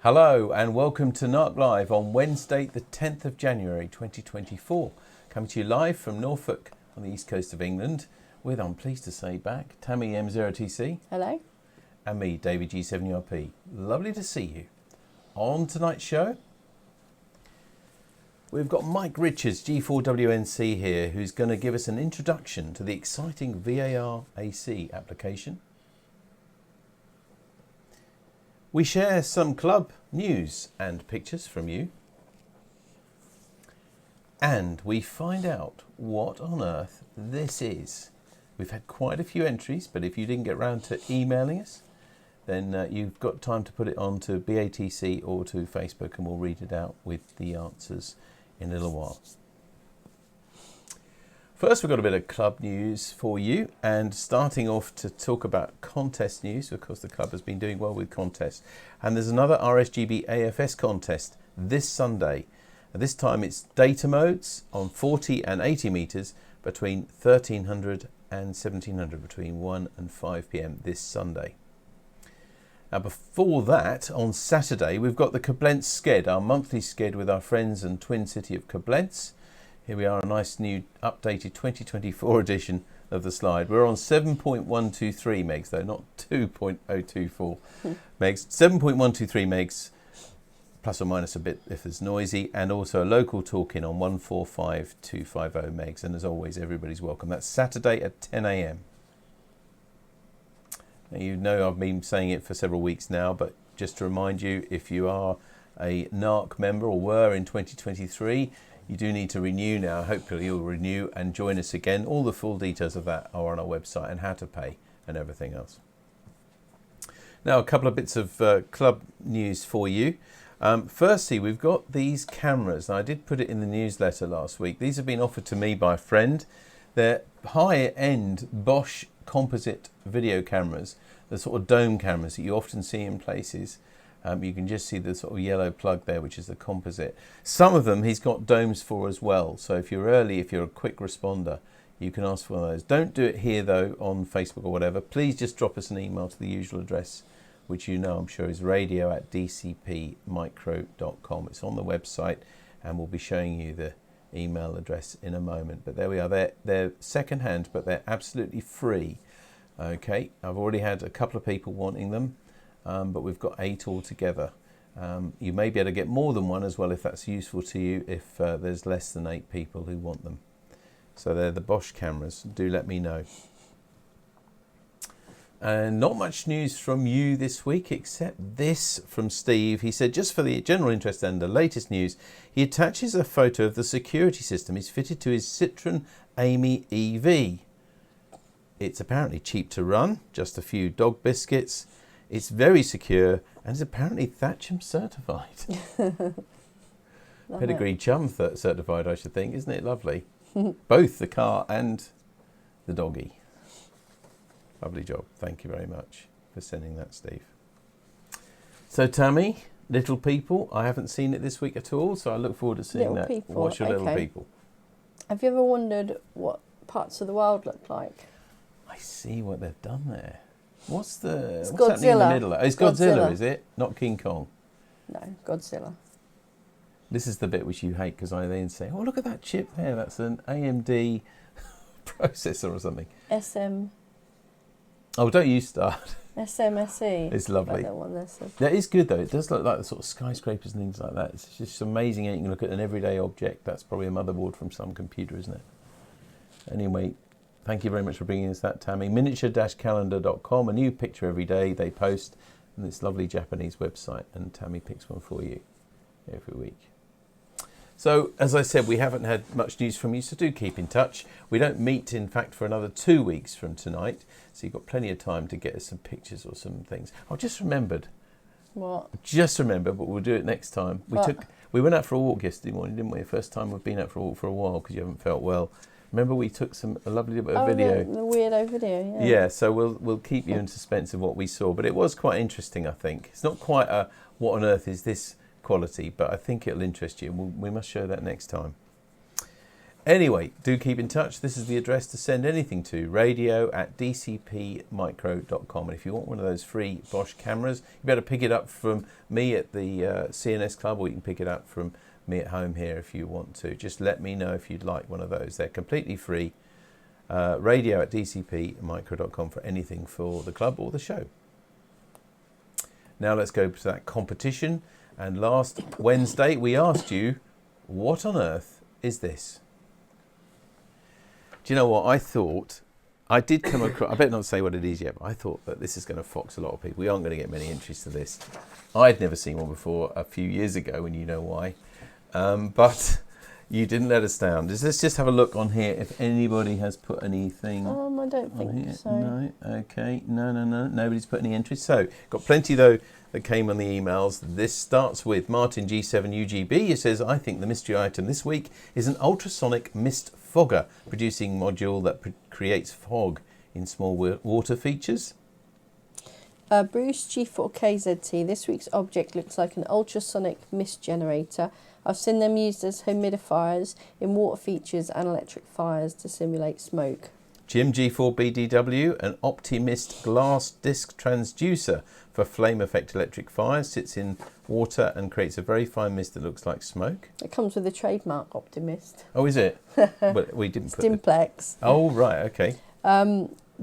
Hello and welcome to NARC Live on Wednesday the 10th of January 2024. Coming to you live from Norfolk on the east coast of England with, I'm pleased to say, back Tammy M0TC. Hello. And me, David G4WNC. Lovely to see you. On tonight's show, we've got Mike Richards, G4WNC here, who's going to give us an introduction to the exciting VAR-AC application. We share some club news and pictures from you. And we find out what on earth this is. We've had quite a few entries, but if you didn't get round to emailing us, then you've got time to put it on to BATC or to Facebook, and we'll read it out with the answers in a little while. First, we've got a bit of club news for you, and starting off to talk about contest news, because the club has been doing well with contests. And there's another RSGB AFS contest this Sunday. And this time it's data modes on 40 and 80 metres between 1300 and 1700, between 1 and 5 p.m. this Sunday. Now before that, on Saturday, we've got the Koblenz Sked, our monthly sked with our friends and twin city of Koblenz. Here we are, a nice new updated 2024 edition of the slide. We're on 7.123 megs though, not 2.024 megs. 7.123 megs, plus or minus a bit if it's noisy, and also a local talk-in on 145250 megs. And as always, everybody's welcome. That's Saturday at 10 a.m. Now, you know I've been saying it for several weeks now, but just to remind you, if you are a NARC member or were in 2023, you do need to renew now. Hopefully you'll renew and join us again. All the full details of that are on our website, and how to pay and everything else. Now, a couple of bits of club news for you. Firstly, we've got these cameras. Now, I did put it in the newsletter last week. These have been offered to me by a friend. They're high-end Bosch composite video cameras, the sort of dome cameras that you often see in places. You can just see the sort of yellow plug there, which is the composite. Some of them he's got domes for as well. So if you're early, if you're a quick responder, you can ask for one of those. Don't do it here though on Facebook or whatever. Please just drop us an email to the usual address, which you know I'm sure is radio@dcpmicro.com. It's on the website, and we'll be showing you the email address in a moment. But there we are. They're second hand, but they're absolutely free. Okay, I've already had a couple of people wanting them. But we've got 8 altogether. You may be able to get more than one as well if that's useful to you, if there's less than 8 people who want them. So they're the Bosch cameras. Do let me know. And not much news from you this week, except this from Steve. He said, just for the general interest and the latest news, he attaches a photo of the security system he's fitted to his Citroen Amy EV. It's apparently cheap to run, just a few dog biscuits. It's very secure and is apparently Thatcham certified. Pedigree Chum certified, I should think. Isn't it lovely? Both the car and the doggy. Lovely job. Thank you very much for sending that, Steve. So Tammy, Little People, I haven't seen it this week at all, so I look forward to seeing that. People. What's your Little People? Have you ever wondered what parts of the world look like? I see what they've done there. What's happening in the middle? It's Godzilla, is it? Not King Kong? No, Godzilla. This is the bit which you hate, because I then say, oh, look at that chip there. That's an AMD processor or something. Oh, don't you start. SMSE. It's lovely. That is good, though. It does look like the sort of skyscrapers and things like that. It's just amazing. And you can look at an everyday object. That's probably a motherboard from some computer, isn't it? Anyway, thank you very much for bringing us that, Tammy. Miniature-calendar.com, a new picture every day they post, and this lovely Japanese website, and Tammy picks one for you every week. So, as I said, we haven't had much news from you, so do keep in touch. We don't meet, in fact, for another 2 weeks from tonight, so you've got plenty of time to get us some pictures or some things. I just remembered. What? Just remember, but we'll do it next time. We went out for a walk yesterday morning, didn't we? First time we've been out for a walk for a while, because you haven't felt well. Remember we took a lovely bit of video. The weirdo video, yeah. Yeah, so we'll keep you in suspense of what we saw, but it was quite interesting, I think. It's not quite a what on earth is this quality, but I think it'll interest you, and we must show that next time. Anyway, do keep in touch. This is the address to send anything to, radio@dcpmicro.com. And if you want one of those free Bosch cameras, you better pick it up from me at the CNS Club, or you can pick it up from me at home here if you want to. Just let me know if you'd like one of those. They're completely free. Radio@dcpmicro.com for anything for the club or the show. Now let's go to that competition. And last Wednesday we asked you, what on earth is this? Do you know what I thought? I did come across, I better not say what it is yet, but I thought that this is going to fox a lot of people. We aren't going to get many entries to this. I'd never seen one before a few years ago, and you know why. But you didn't let us down. Let's just have a look on here if anybody has put anything. I don't think so. No, okay, no. Nobody's put any entries. So, got plenty though that came on the emails. This starts with Martin G7UGB. He says, I think the mystery item this week is an ultrasonic mist fogger producing module that creates fog in small water features. Bruce G4KZT. This week's object looks like an ultrasonic mist generator. I've seen them used as humidifiers in water features and electric fires to simulate smoke. Jim G4BDW, an Optimist glass disc transducer for flame effect electric fires, sits in water and creates a very fine mist that looks like smoke. It comes with a trademark Optimist. Oh, is it? But we didn't put Stimplex. Oh, right, okay.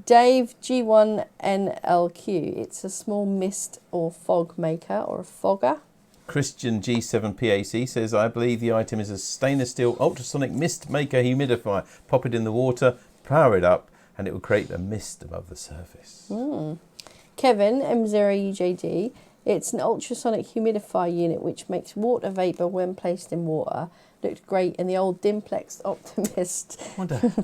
Dave G1NLQ. It's a small mist or fog maker or a fogger. Christian G7PAC says, I believe the item is a stainless steel ultrasonic mist maker humidifier. Pop it in the water, power it up, and it will create a mist above the surface. Kevin, M0UJD. It's an ultrasonic humidifier unit which makes water vapour when placed in water. Looked great in the old Dimplex Optimist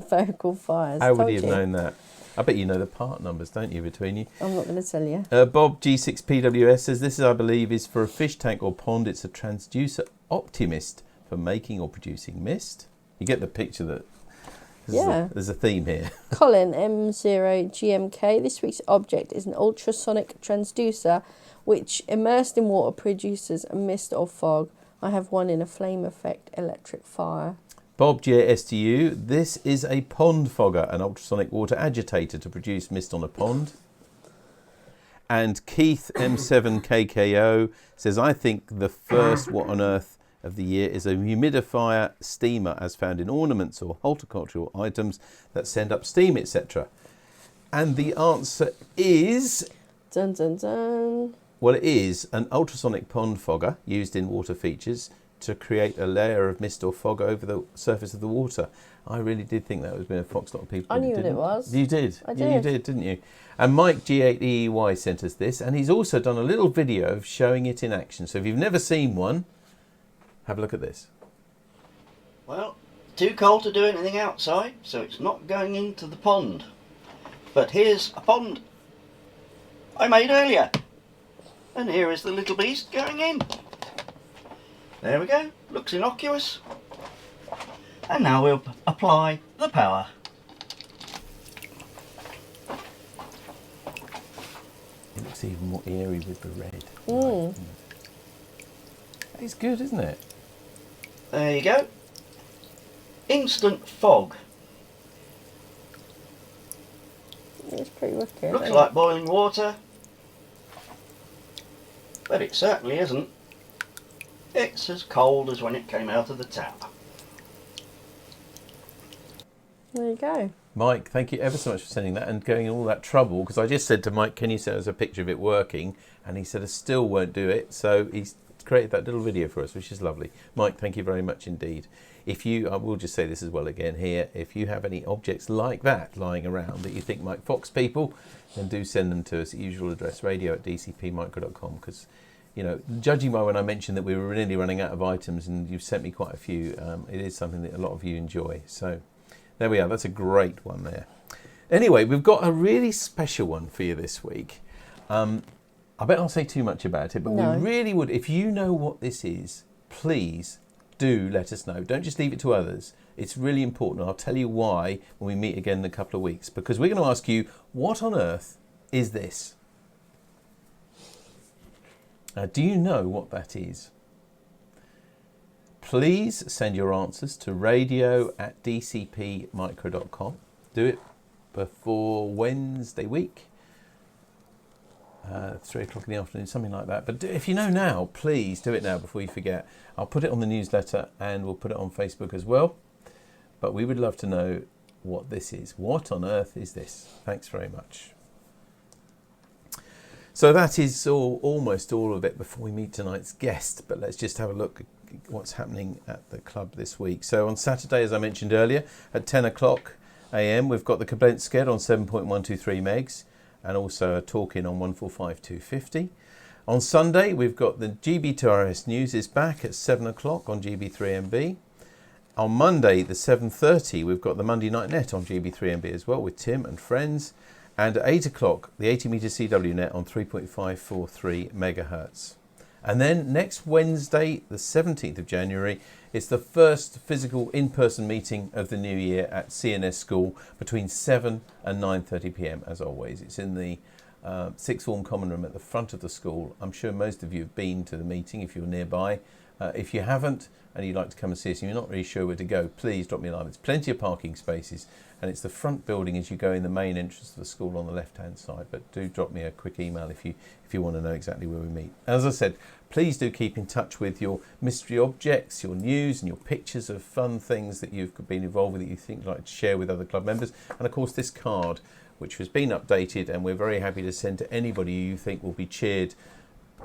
vocal fires. How would you have known that? I bet you know the part numbers, don't you, between you? I'm not going to tell you. Bob G6PWS says, this, I believe, is for a fish tank or pond. It's a transducer Optimist for making or producing mist. You get the picture that there's a theme here. Colin, M0GMK. This week's object is an ultrasonic transducer which, immersed in water, produces a mist or fog. I have one in a flame effect electric fire. Bob JSTU, this is a pond fogger, an ultrasonic water agitator to produce mist on a pond. And Keith M7KKO says, I think the first what on earth of the year is a humidifier steamer as found in ornaments or horticultural items that send up steam, etc. And the answer is... Dun dun dun. Well, it is an ultrasonic pond fogger used in water features to create a layer of mist or fog over the surface of the water. I really did think that was been a fox. A lot of people. I knew what it was. You did. I did. You did, didn't you? And Mike G8EY sent us this, and he's also done a little video of showing it in action. So if you've never seen one, have a look at this. Well, too cold to do anything outside, so it's not going into the pond. But here's a pond I made earlier. And here is the little beast going in. There we go, looks innocuous. And now we'll apply the power. It looks even more eerie with the red. Mm. It's good, isn't it? There you go. Instant fog. It's pretty wicked. Looks like boiling water. But it certainly isn't. It's as cold as when it came out of the tap. There you go. Mike, thank you ever so much for sending that and going all that trouble, because I just said to Mike, can you send us a picture of it working? And he said I still won't do it, so he's created that little video for us, which is lovely. Mike, thank you very much indeed. If you, I will just say this as well again here, if you have any objects like that lying around that you think might fox people, then do send them to us at usual address, radio@dcpmicro.com, because, you know, judging by when I mentioned that we were nearly running out of items and you've sent me quite a few, it is something that a lot of you enjoy. So there we are, that's a great one there. Anyway, we've got a really special one for you this week. I bet I'll say too much about it, but No. we really would, if you know what this is, please do let us know. Don't just leave it to others. It's really important. I'll tell you why when we meet again in a couple of weeks, because we're going to ask you, what on earth is this? Do you know what that is? please send your answers to radio@dcpmicro.com. Do it before Wednesday week, 3 o'clock in the afternoon, something like that. But if you know now, please do it now before you forget. I'll put it on the newsletter and we'll put it on Facebook as well. But we would love to know what this is. What on earth is this? Thanks very much. So that is almost all of it before we meet tonight's guest. But let's just have a look at what's happening at the club this week. So on Saturday, as I mentioned earlier, at 10 o'clock a.m., we've got the Kablensked on 7.123 megs and also a talk-in on 145.250. On Sunday, we've got the GB2RS News is back at 7 o'clock on GB3MB. On Monday, the 7:30, we've got the Monday Night Net on GB3MB as well with Tim and friends. And at 8 o'clock, the 80 metre CW net on 3.543 megahertz. And then next Wednesday, the 17th of January, it's the first physical in-person meeting of the new year at CNS School between 7 and 9:30 p.m. as always. It's in the sixth form common room at the front of the school. I'm sure most of you have been to the meeting if you're nearby. If you haven't and you'd like to come and see us and you're not really sure where to go, please drop me a line. There's plenty of parking spaces and it's the front building as you go in the main entrance of the school on the left-hand side. But do drop me a quick email if you want to know exactly where we meet. As I said, please do keep in touch with your mystery objects, your news and your pictures of fun things that you've been involved with that you think you'd like to share with other club members. And of course this card, which has been updated and we're very happy to send to anybody you think will be cheered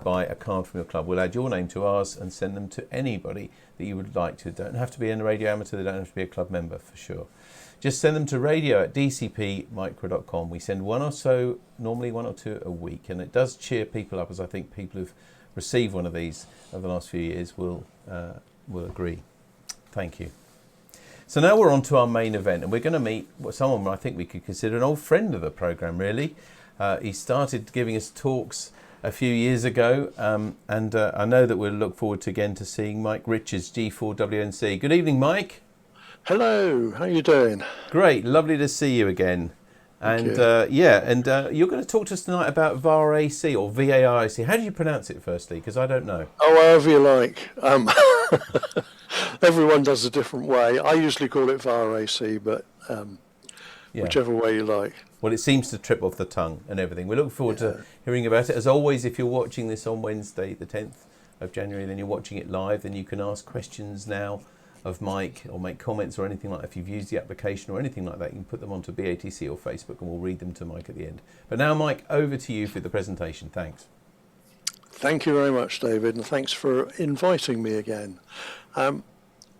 by a card from your club. We'll add your name to ours and send them to anybody that you would like to. They don't have to be a radio amateur, they don't have to be a club member for sure. Just send them to radio@dcpmicro.com. We send one or so, normally one or two a week, and it does cheer people up, as I think people who've received one of these over the last few years will agree. Thank you. So now we're on to our main event, and we're going to meet someone I think we could consider an old friend of the programme, really. He started giving us talks a few years ago, and I know that we'll look forward to seeing Mike Richards, G4WNC. Good evening, Mike. Hello, how are you doing? Great, lovely to see you again. And you're going to talk to us tonight about VAR-AC or VAR-AC. How do you pronounce it, firstly? Because I don't know. Oh, however you like. Everyone does a different way. I usually call it VAR-AC, but whichever way you like. Well, it seems to trip off the tongue and everything. We look forward to hearing about it. As always, if you're watching this on Wednesday, the 10th of January, then you're watching it live, then you can ask questions now of Mike or make comments or anything like that. If you've used the application or anything like that, you can put them onto BATC or Facebook and we'll read them to Mike at the end. But now, Mike, over to you for the presentation. Thanks. Thank you very much, David, and thanks for inviting me again.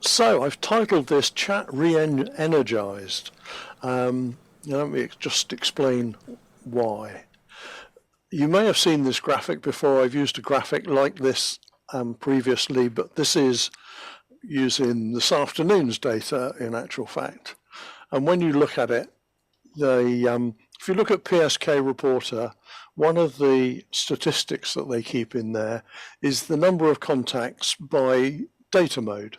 So I've titled this Chat Re-Energized. Let me just explain why. You may have seen this graphic before. I've used a graphic like this previously, but this is using this afternoon's data in actual fact. And when you look at it, if you look at PSK Reporter, one of the statistics that they keep in there is the number of contacts by data mode,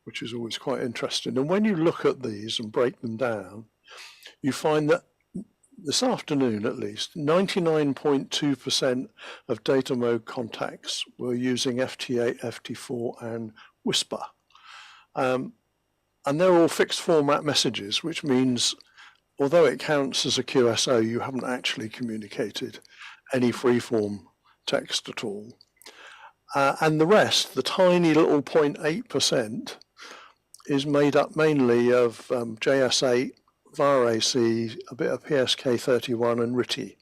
which is always quite interesting. And when you look at these and break them down, you find that this afternoon, at least, 99.2% of data mode contacts were using FT8, FT4, and Whisper. And they're all fixed format messages, which means although it counts as a QSO, you haven't actually communicated any freeform text at all. And the rest, the tiny little 0.8%, is made up mainly of JS8, VAR-AC, a bit of PSK31 and RTTY.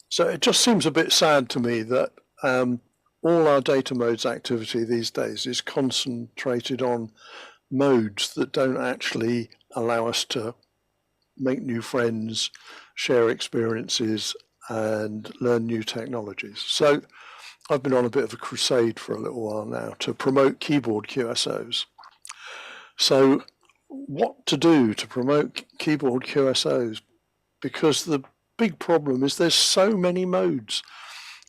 So it just seems a bit sad to me that all our data modes activity these days is concentrated on modes that don't actually allow us to make new friends, share experiences, and learn new technologies. So I've been on a bit of a crusade for a little while now to promote keyboard QSOs. So what to do to promote keyboard QSOs? Because the big problem is there's so many modes.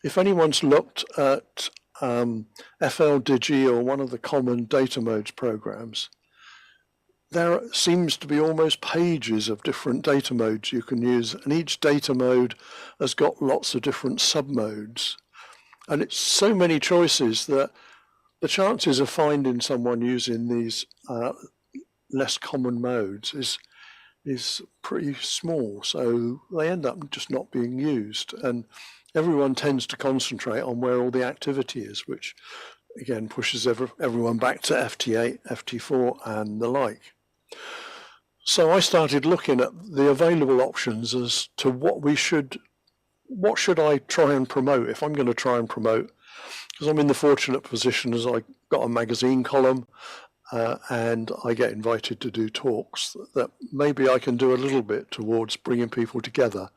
If anyone's looked at FLDigi or one of the common data modes programs, there seems to be almost pages of different data modes you can use, and each data mode has got lots of different submodes. And it's so many choices that the chances of finding someone using these less common modes is pretty small, so they end up just not being used, and everyone tends to concentrate on where all the activity is, which again pushes everyone back to FT8, FT4 and the like. So I started looking at the available options as to what should I try and promote if I'm going to try and promote, because I'm in the fortunate position as I got a magazine column and I get invited to do talks, that maybe I can do a little bit towards bringing people together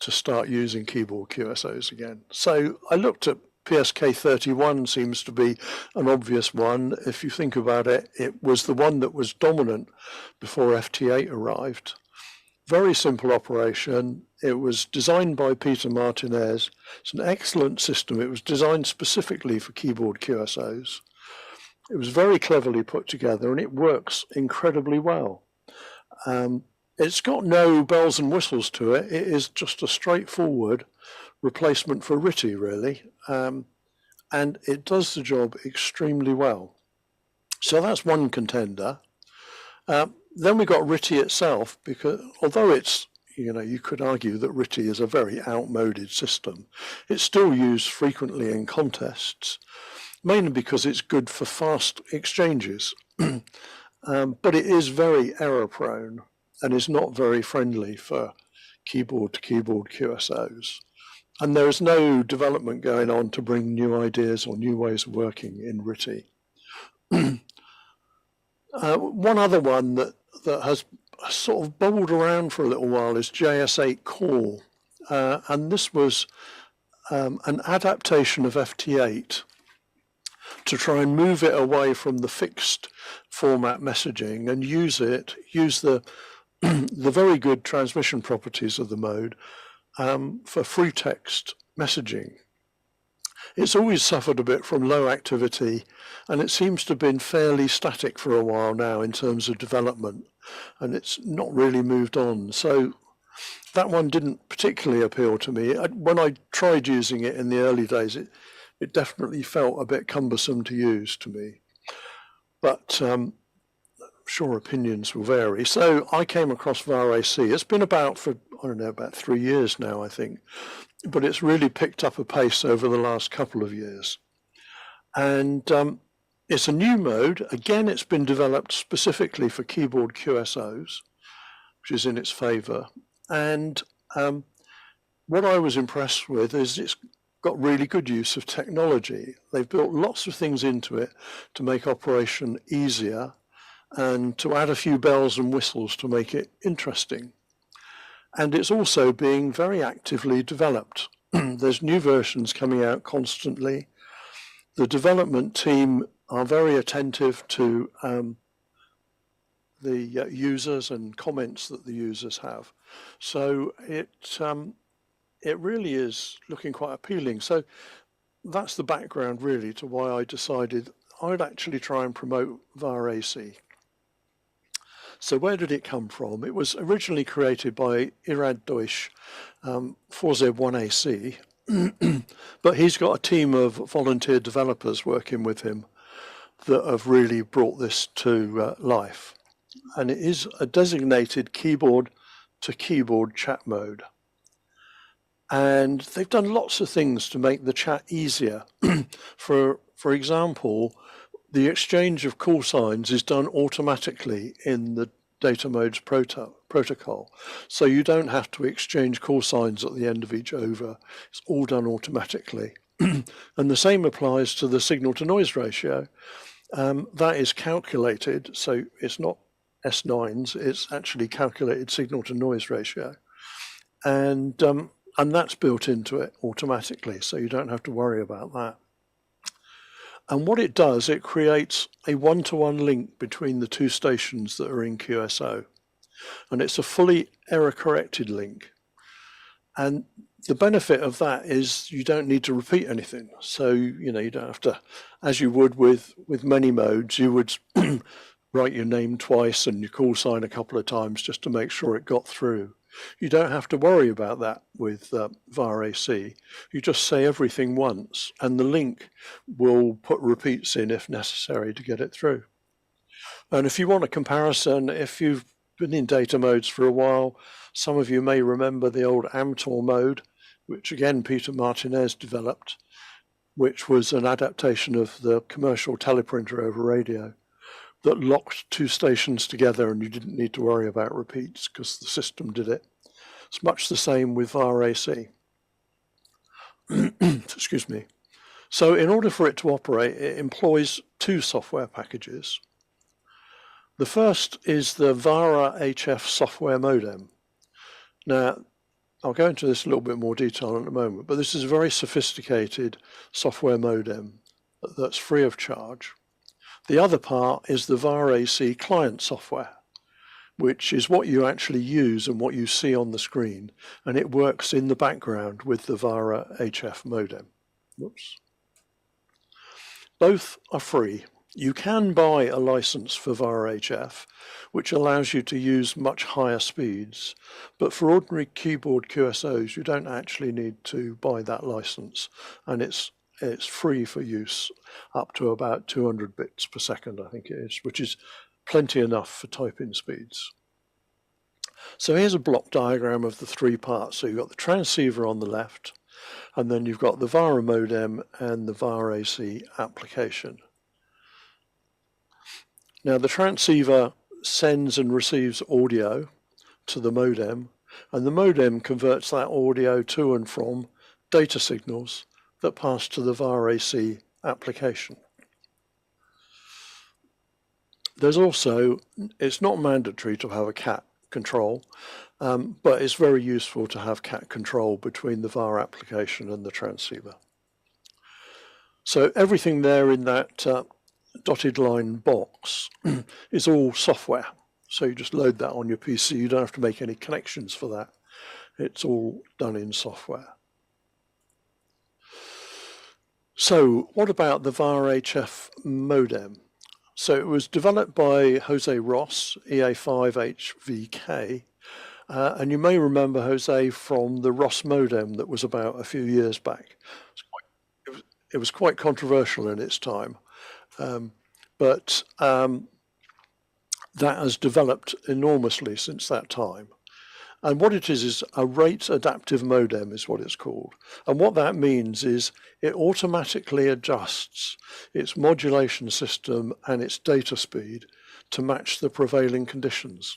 to start using keyboard QSOs again. So I looked at PSK31, seems to be an obvious one. If you think about it, it was the one that was dominant before FT8 arrived. Very simple operation. It was designed by Peter Martinez. It's an excellent system. It was designed specifically for keyboard QSOs. It was very cleverly put together and it works incredibly well. It's got no bells and whistles to it. It is just a straightforward replacement for RTTY, really. And it does the job extremely well. So that's one contender. Then we got RTTY itself, because although it's, you could argue that RTTY is a very outmoded system, it's still used frequently in contests, mainly because it's good for fast exchanges. But it is very error prone and is not very friendly for keyboard-to-keyboard QSOs. And there is no development going on to bring new ideas or new ways of working in RTTY. One other one that has sort of bubbled around for a little while is JS8 Core. And this was an adaptation of FT8 to try and move it away from the fixed format messaging and use the very good transmission properties of the mode for free text messaging. It's always suffered a bit from low activity, and it seems to have been fairly static for a while now in terms of development, and it's not really moved on. So that one didn't particularly appeal to me. When I tried using it in the early days, it definitely felt a bit cumbersome to use to me. But I'm sure opinions will vary. So I came across VAR-AC. It's been about for, about 3 years now, I think. But it's really picked up a pace over the last couple of years. And it's a new mode. Again, it's been developed specifically for keyboard QSOs, which is in its favor. And what I was impressed with is it's got really good use of technology. They've built lots of things into it to make operation easier and to add a few bells and whistles to make it interesting. And it's also being very actively developed. There's new versions coming out constantly. The development team are very attentive to the users and comments that the users have. So it really is looking quite appealing. So that's the background really to why I decided I'd actually try and promote VAR-AC. So where did it come from? It was originally created by Irad Deutsch, 4Z1AC, but he's got a team of volunteer developers working with him that have really brought this to life. And it is a designated keyboard-to-keyboard chat mode. And they've done lots of things to make the chat easier. For example, the exchange of call signs is done automatically in the data modes protocol. So you don't have to exchange call signs at the end of each over. It's all done automatically. And the same applies to the signal to noise ratio. That is calculated, so it's not S9s, it's actually calculated signal to noise ratio. And that's built into it automatically, so you don't have to worry about that. And what it does, it creates a one-to-one link between the two stations that are in QSO. And it's a fully error-corrected link. And the benefit of that is you don't need to repeat anything. So, you don't have to, as you would with many modes, you would write your name twice and your call sign a couple of times just to make sure it got through. You don't have to worry about that with VAR-AC. You just say everything once and the link will put repeats in if necessary to get it through. And if you want a comparison, if you've been in data modes for a while, some of you may remember the old AMTOR mode, which again Peter Martinez developed, which was an adaptation of the commercial teleprinter over radio that locked two stations together and you didn't need to worry about repeats because the system did it. It's much the same with VAR-AC. Excuse me. So in order for it to operate, it employs two software packages. The first is the VAR-HF software modem. Now, I'll go into this a little bit more detail in a moment, but this is a very sophisticated software modem that's free of charge. The other part is the VAR-AC client software, which is what you actually use and what you see on the screen, and it works in the background with the VAR-HF modem. Whoops. Both are free. You can buy a license for VAR-HF, which allows you to use much higher speeds, but for ordinary keyboard QSOs, you don't actually need to buy that license, and it's free for use up to about 200 bits per second, I think it is, which is plenty enough for typing speeds. So here's a block diagram of the three parts. So you've got the transceiver on the left, and then you've got the VARA modem and the VAR-AC application. Now the transceiver sends and receives audio to the modem, and the modem converts that audio to and from data signals that pass to the VAR-AC application. There's also, it's not mandatory to have a CAT control, but it's very useful to have CAT control between the VAR application and the transceiver. So everything there in that dotted line box is all software. So you just load that on your PC. You don't have to make any connections for that. It's all done in software. So what about the VAR-HF modem? So it was developed by Jose Ross, EA5HVK, and you may remember Jose from the Ross modem that was about a few years back. It was quite controversial in its time, but that has developed enormously since that time. And what it is a rate adaptive modem is what it's called. And what that means is it automatically adjusts its modulation system and its data speed to match the prevailing conditions.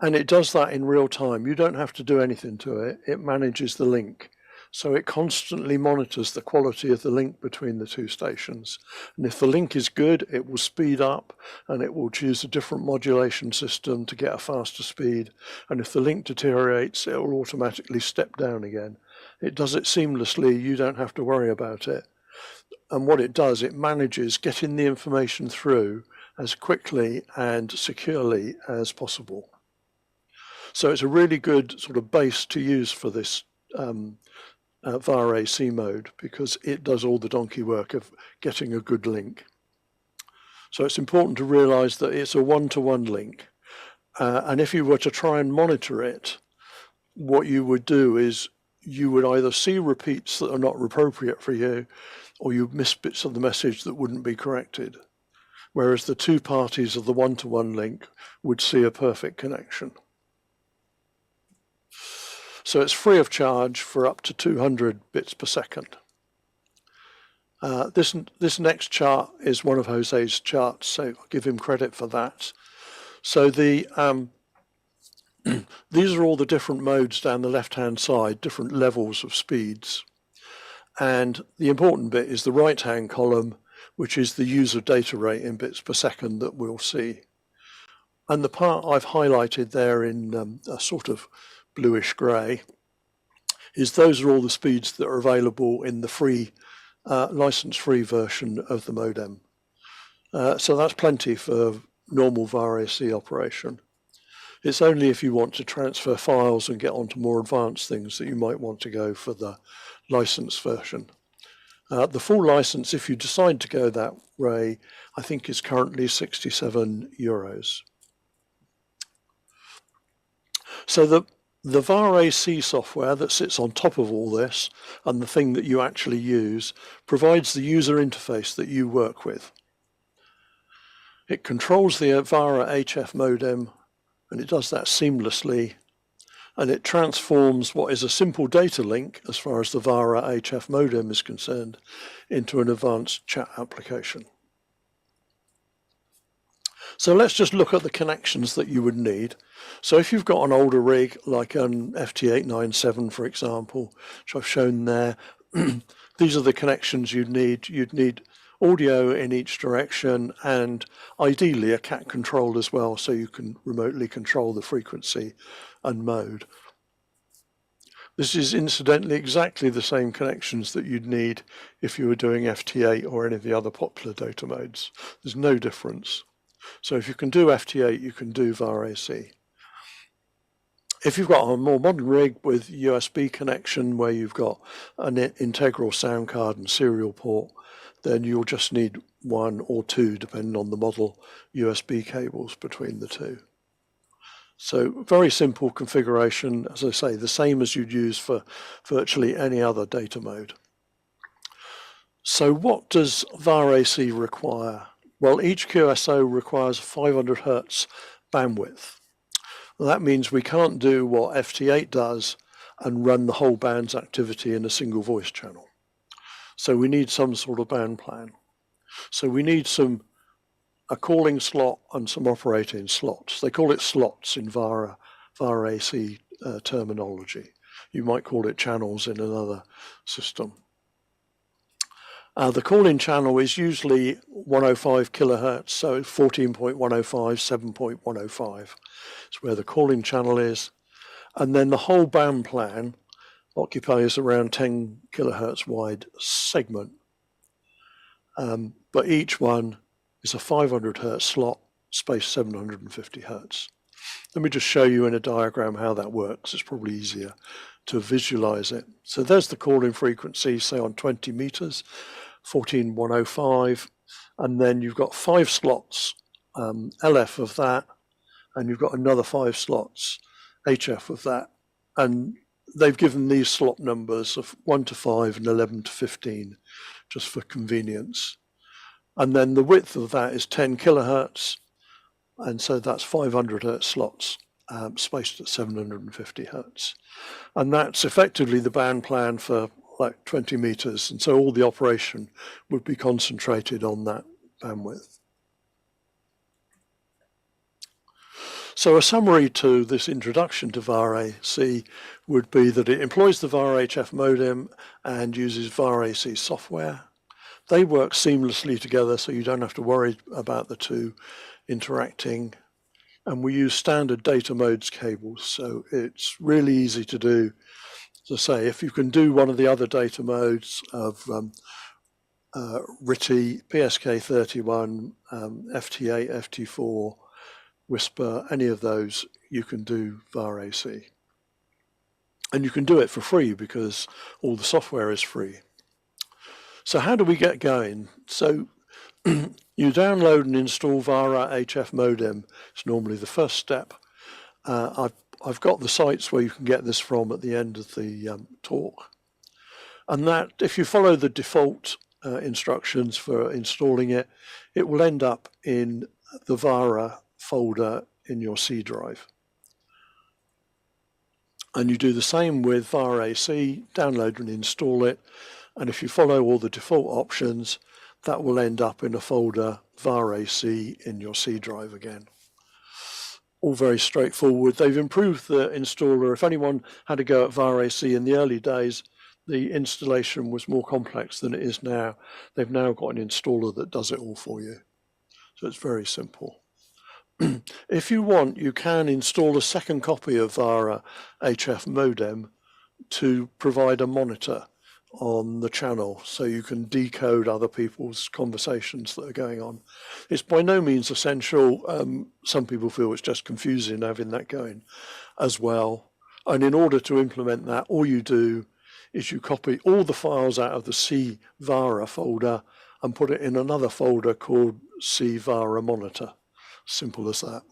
And it does that in real time. You don't have to do anything to it. It manages the link. So it constantly monitors the quality of the link between the two stations. And if the link is good, it will speed up and it will choose a different modulation system to get a faster speed. And if the link deteriorates, it will automatically step down again. It does it seamlessly. You don't have to worry about it. And what it does, it manages getting the information through as quickly and securely as possible. So it's a really good sort of base to use for this VAR-AC mode, because it does all the donkey work of getting a good link. So it's important to realize that it's a one-to-one link. And if you were to try and monitor it, what you would do is you would either see repeats that are not appropriate for you, or you miss bits of the message that wouldn't be corrected. Whereas the two parties of the one-to-one link would see a perfect connection. So it's free of charge for up to 200 bits per second. This next chart is one of Jose's charts, so I'll give him credit for that. So these are all the different modes down the left-hand side, different levels of speeds. And the important bit is the right-hand column, which is the user data rate in bits per second that we'll see. And the part I've highlighted there in a sort of bluish grey is those are all the speeds that are available in the free license-free version of the modem. So that's plenty for normal VAR-AC operation. It's only if you want to transfer files and get onto more advanced things that you might want to go for the license version. The full license, if you decide to go that way, I think is currently €67. So the VAR-AC software that sits on top of all this, and the thing that you actually use, provides the user interface that you work with. It controls the VAR-HF modem, and it does that seamlessly, and it transforms what is a simple data link, as far as the VAR-HF modem is concerned, into an advanced chat application. So let's just look at the connections that you would need. So if you've got an older rig, like an FT897, for example, which I've shown there, these are the connections you'd need. You'd need audio in each direction, and ideally a cat control as well, so you can remotely control the frequency and mode. This is incidentally exactly the same connections that you'd need if you were doing FT8 or any of the other popular data modes. There's no difference. So if you can do FT8, you can do VAR-AC. If you've got a more modern rig with USB connection where you've got an integral sound card and serial port, then you'll just need one or two, depending on the model, USB cables between the two. So very simple configuration, as I say, the same as you'd use for virtually any other data mode. So what does VAR-AC require? Well, each QSO requires 500 Hertz bandwidth. Well, that means we can't do what FT8 does and run the whole band's activity in a single voice channel. So we need some sort of band plan. So we need a calling slot and some operating slots. They call it slots in VAR-AC terminology. You might call it channels in another system. The calling channel is usually 105 kilohertz, so 14.105, 7.105 is where the calling channel is. And then the whole band plan occupies around 10 kilohertz wide segment. But each one is a 500 hertz slot, spaced 750 hertz. Let me just show you in a diagram how that works. It's probably easier to visualize it. So there's the calling frequency, say on 20 meters. 14105, and then you've got 5 slots LF of that, and you've got another 5 slots HF of that, and they've given these slot numbers of 1 to 5 and 11 to 15 just for convenience. And then the width of that is 10 kilohertz, and so that's 500 hertz slots spaced at 750 hertz, and that's effectively the band plan for like 20 meters, and so all the operation would be concentrated on that bandwidth. So a summary to this introduction to VAR-AC would be that it employs the VAR-HF modem and uses VAR-AC software. They work seamlessly together, so you don't have to worry about the two interacting. And we use standard data modes cables, so it's really easy to do. To say, if you can do one of the other data modes of RTTY, PSK31, FT8, FT4, Whisper, any of those, you can do VAR-AC. And you can do it for free because all the software is free. So how do we get going? So you download and install VAR-HF modem. It's normally the first step. I've got the sites where you can get this from at the end of the talk. And that, if you follow the default instructions for installing it, it will end up in the VARA folder in your C drive. And you do the same with VAR-AC, download and install it. And if you follow all the default options, that will end up in a folder VAR-AC in your C drive again. All very straightforward. They've improved the installer. If anyone had to go at VAR-AC in the early days, the installation was more complex than it is now. They've now got an installer that does it all for you. So it's very simple. If you want, you can install a second copy of VAR-HF modem to provide a monitor on the channel so you can decode other people's conversations that are going on. It's by no means essential. Some people feel it's just confusing having that going as well. And in order to implement that, all you do is you copy all the files out of the C VARA folder and put it in another folder called C VARA monitor. Simple as that.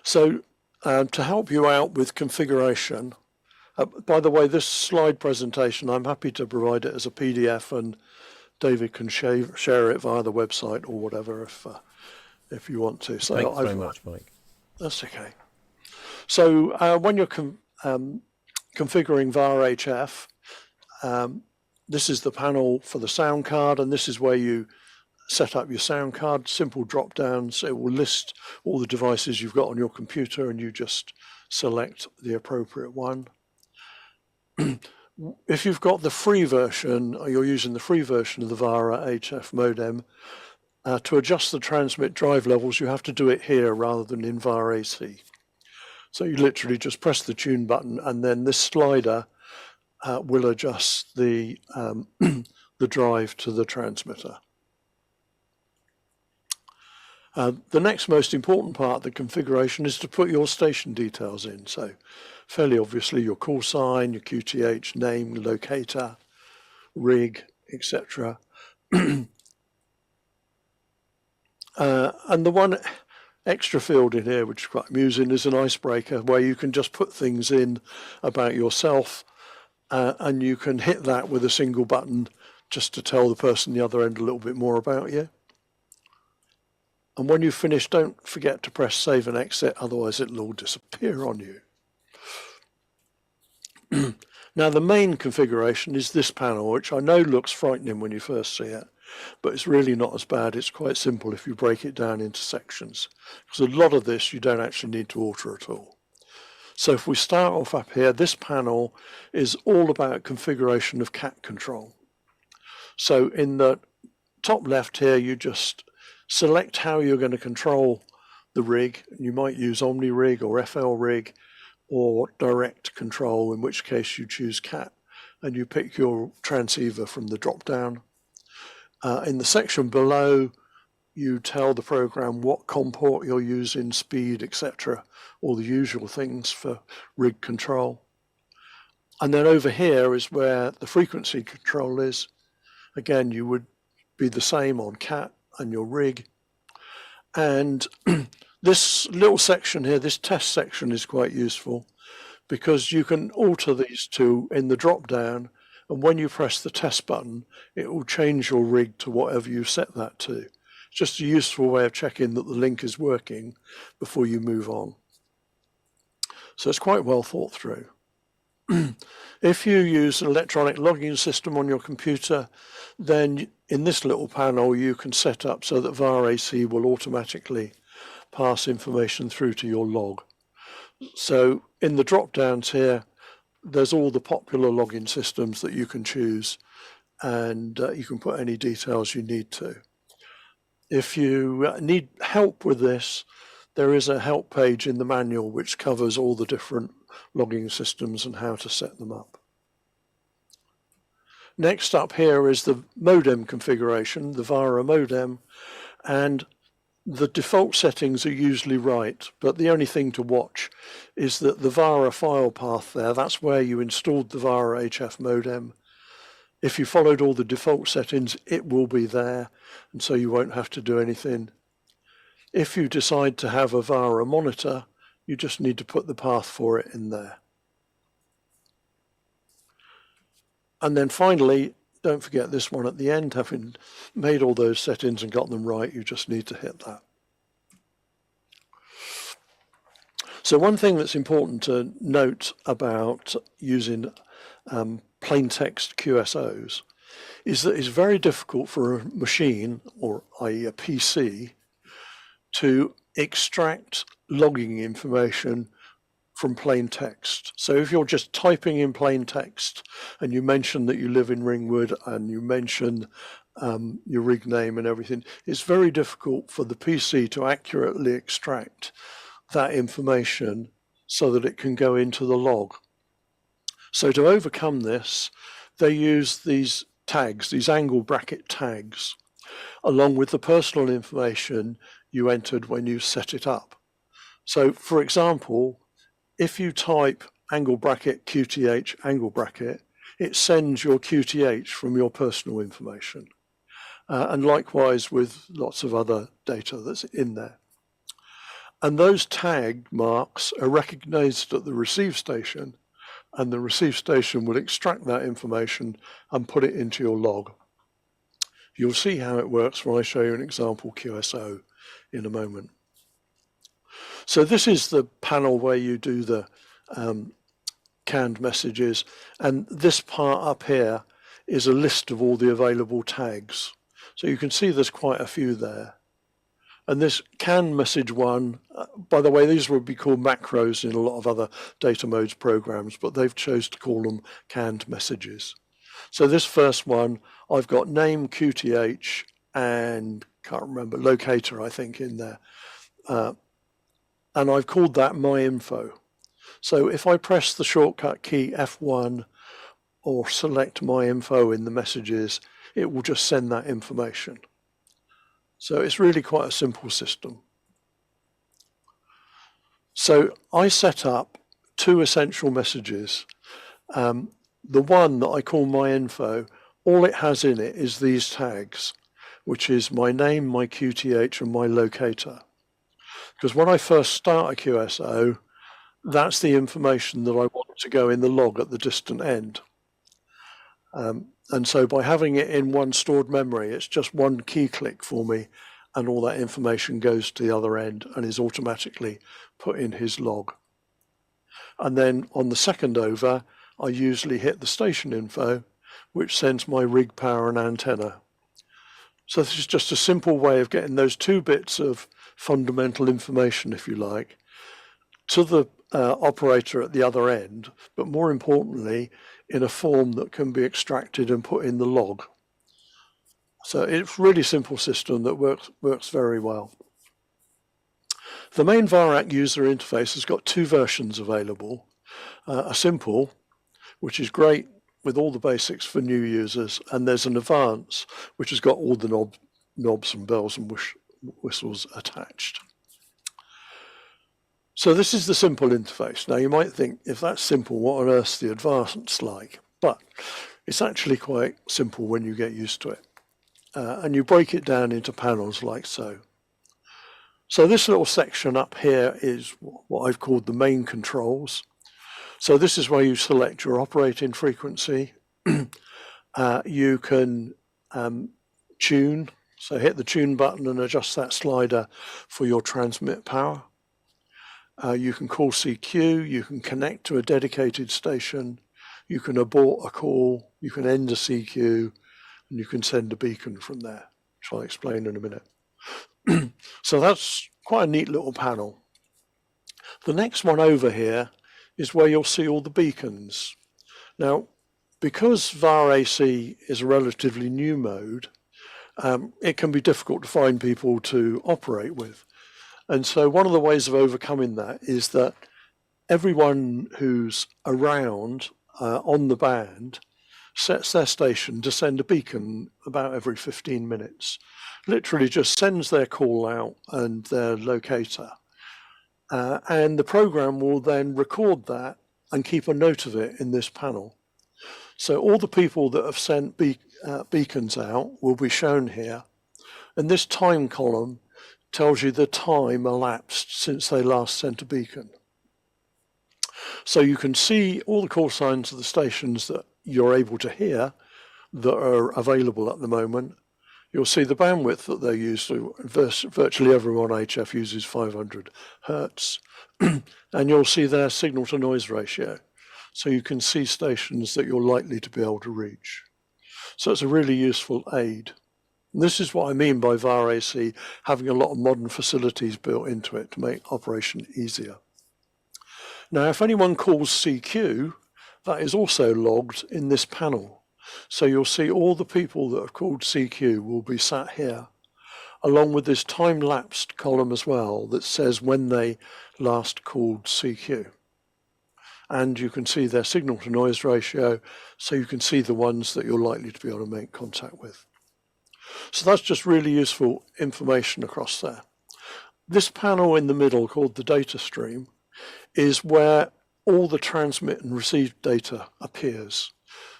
So to help you out with configuration, by the way, this slide presentation, I'm happy to provide it as a PDF, and David can share it via the website or whatever if you want to. So thanks very much, Mike. That's okay. So when you're configuring VAR-HF, this is the panel for the sound card, and this is where you set up your sound card. Simple drop downs. It will list all the devices you've got on your computer, and you just select the appropriate one. If you've got the free version, or you're using the free version of the VAR-HF modem, to adjust the transmit drive levels, you have to do it here rather than in VAR-AC. So you literally just press the tune button, and then this slider will adjust the the drive to the transmitter. The next most important part of the configuration is to put your station details in. So fairly obviously your call sign, your QTH, name, locator, rig, etc. And the one extra field in here, which is quite amusing, is an icebreaker where you can just put things in about yourself, and you can hit that with a single button just to tell the person the other end a little bit more about you. And when you finish, don't forget to press save and exit, otherwise it'll all disappear on you. Now the main configuration is this panel, which I know looks frightening when you first see it, but it's really not as bad. It's quite simple if you break it down into sections, because a lot of this you don't actually need to alter at all. So if we start off up here, this panel is all about configuration of cat control. So in the top left here, you just select how you're going to control the rig. You might use OmniRig or FL rig or direct control, in which case you choose cat and you pick your transceiver from the drop down. In the section below, you tell the program what COM port you're using, speed, etc., all the usual things for rig control. And then over here is where the frequency control is. Again, you would be the same on cat and your rig. And this little section here, this test section, is quite useful because you can alter these two in the drop down, and when you press the test button, it will change your rig to whatever you set that to. It's just a useful way of checking that the link is working before you move on. So it's quite well thought through. If you use an electronic logging system on your computer, then in this little panel you can set up so that VAR-AC will automatically pass information through to your log. So in the drop downs here, there's all the popular logging systems that you can choose, and you can put any details you need to. If you need help with this, there is a help page in the manual which covers all the different logging systems and how to set them up. Next up here is the modem configuration, the VARA modem, and the default settings are usually right, but the only thing to watch is that the VARA file path there, that's where you installed the VARA-HF modem. If you followed all the default settings, it will be there, and so you won't have to do anything. If you decide to have a VARA monitor, you just need to put the path for it in there. And then finally, don't forget this one at the end. Having made all those settings and got them right, you just need to hit that. So one thing that's important to note about using plain text QSOs is that it's very difficult for a machine, or i.e. a PC, to extract logging information from plain text. So if you're just typing in plain text and you mention that you live in Ringwood and you mention your rig name and everything, it's very difficult for the PC to accurately extract that information so that it can go into the log. So to overcome this, they use these tags, these angle bracket tags, along with the personal information you entered when you set it up. So for example, if you type angle bracket, QTH, angle bracket, it sends your QTH from your personal information. And likewise with lots of other data that's in there. And those tag marks are recognized at the receive station, and the receive station will extract that information and put it into your log. You'll see how it works when I show you an example QSO in a moment. So this is the panel where you do the canned messages, and this part up here is a list of all the available tags. So you can see there's quite a few there. And this canned message one, by the way, these would be called macros in a lot of other data modes programs, but they've chose to call them canned messages. So this first one, I've got name, QTH, and can't remember, locator, I think, in there. And I've called that my info. So if I press the shortcut key F1 or select my info in the messages, it will just send that information. So it's really quite a simple system. So I set up two essential messages. The one that I call my info, all it has in it is these tags, which is my name, my QTH, and my locator. Because when I first start a QSO, that's the information that I want to go in the log at the distant end. And so by having it in one stored memory, it's just one key click for me, and all that information goes to the other end and is automatically put in his log. And then on the second over, I usually hit the station info, which sends my rig power and antenna. So this is just a simple way of getting those two bits of fundamental information, if you like, to the operator at the other end, but more importantly, in a form that can be extracted and put in the log. So it's a really simple system that works very well. The main VarAC user interface has got two versions available. A simple, which is great with all the basics for new users, and there's an advanced, which has got all the knobs and bells and whistles attached. So this is the simple interface. Now you might think, if that's simple, what on earth's the advanced like? But it's actually quite simple when you get used to it. And you break it down into panels like so. So this little section up here is what I've called the main controls. So this is where you select your operating frequency. You can tune, so hit the tune button and adjust that slider for your transmit power. You can call CQ, you can connect to a dedicated station, you can abort a call, you can end a CQ, and you can send a beacon from there, which I'll explain in a minute. So that's quite a neat little panel. The next one over here is where you'll see all the beacons. Now, because VAR-AC is a relatively new mode, it can be difficult to find people to operate with. And so one of the ways of overcoming that is that everyone who's around on the band sets their station to send a beacon about every 15 minutes. Literally just sends their call out and their locator. And the program will then record that and keep a note of it in this panel. So all the people that have sent beacons out will be shown here. And this time column tells you the time elapsed since they last sent a beacon. So you can see all the call signs of the stations that you're able to hear that are available at the moment. You'll see the bandwidth that they're used to. Virtually everyone HF uses 500 Hertz. And you'll see their signal to noise ratio. So you can see stations that you're likely to be able to reach. So it's a really useful aid. And this is what I mean by VAR-AC having a lot of modern facilities built into it to make operation easier. Now, if anyone calls CQ, that is also logged in this panel. So you'll see all the people that have called CQ will be sat here, along with this time-lapsed column as well that says when they last called CQ. And you can see their signal to noise ratio, so you can see the ones that you're likely to be able to make contact with. So that's just really useful information across there. This panel in the middle, called the data stream, is where all the transmit and receive data appears.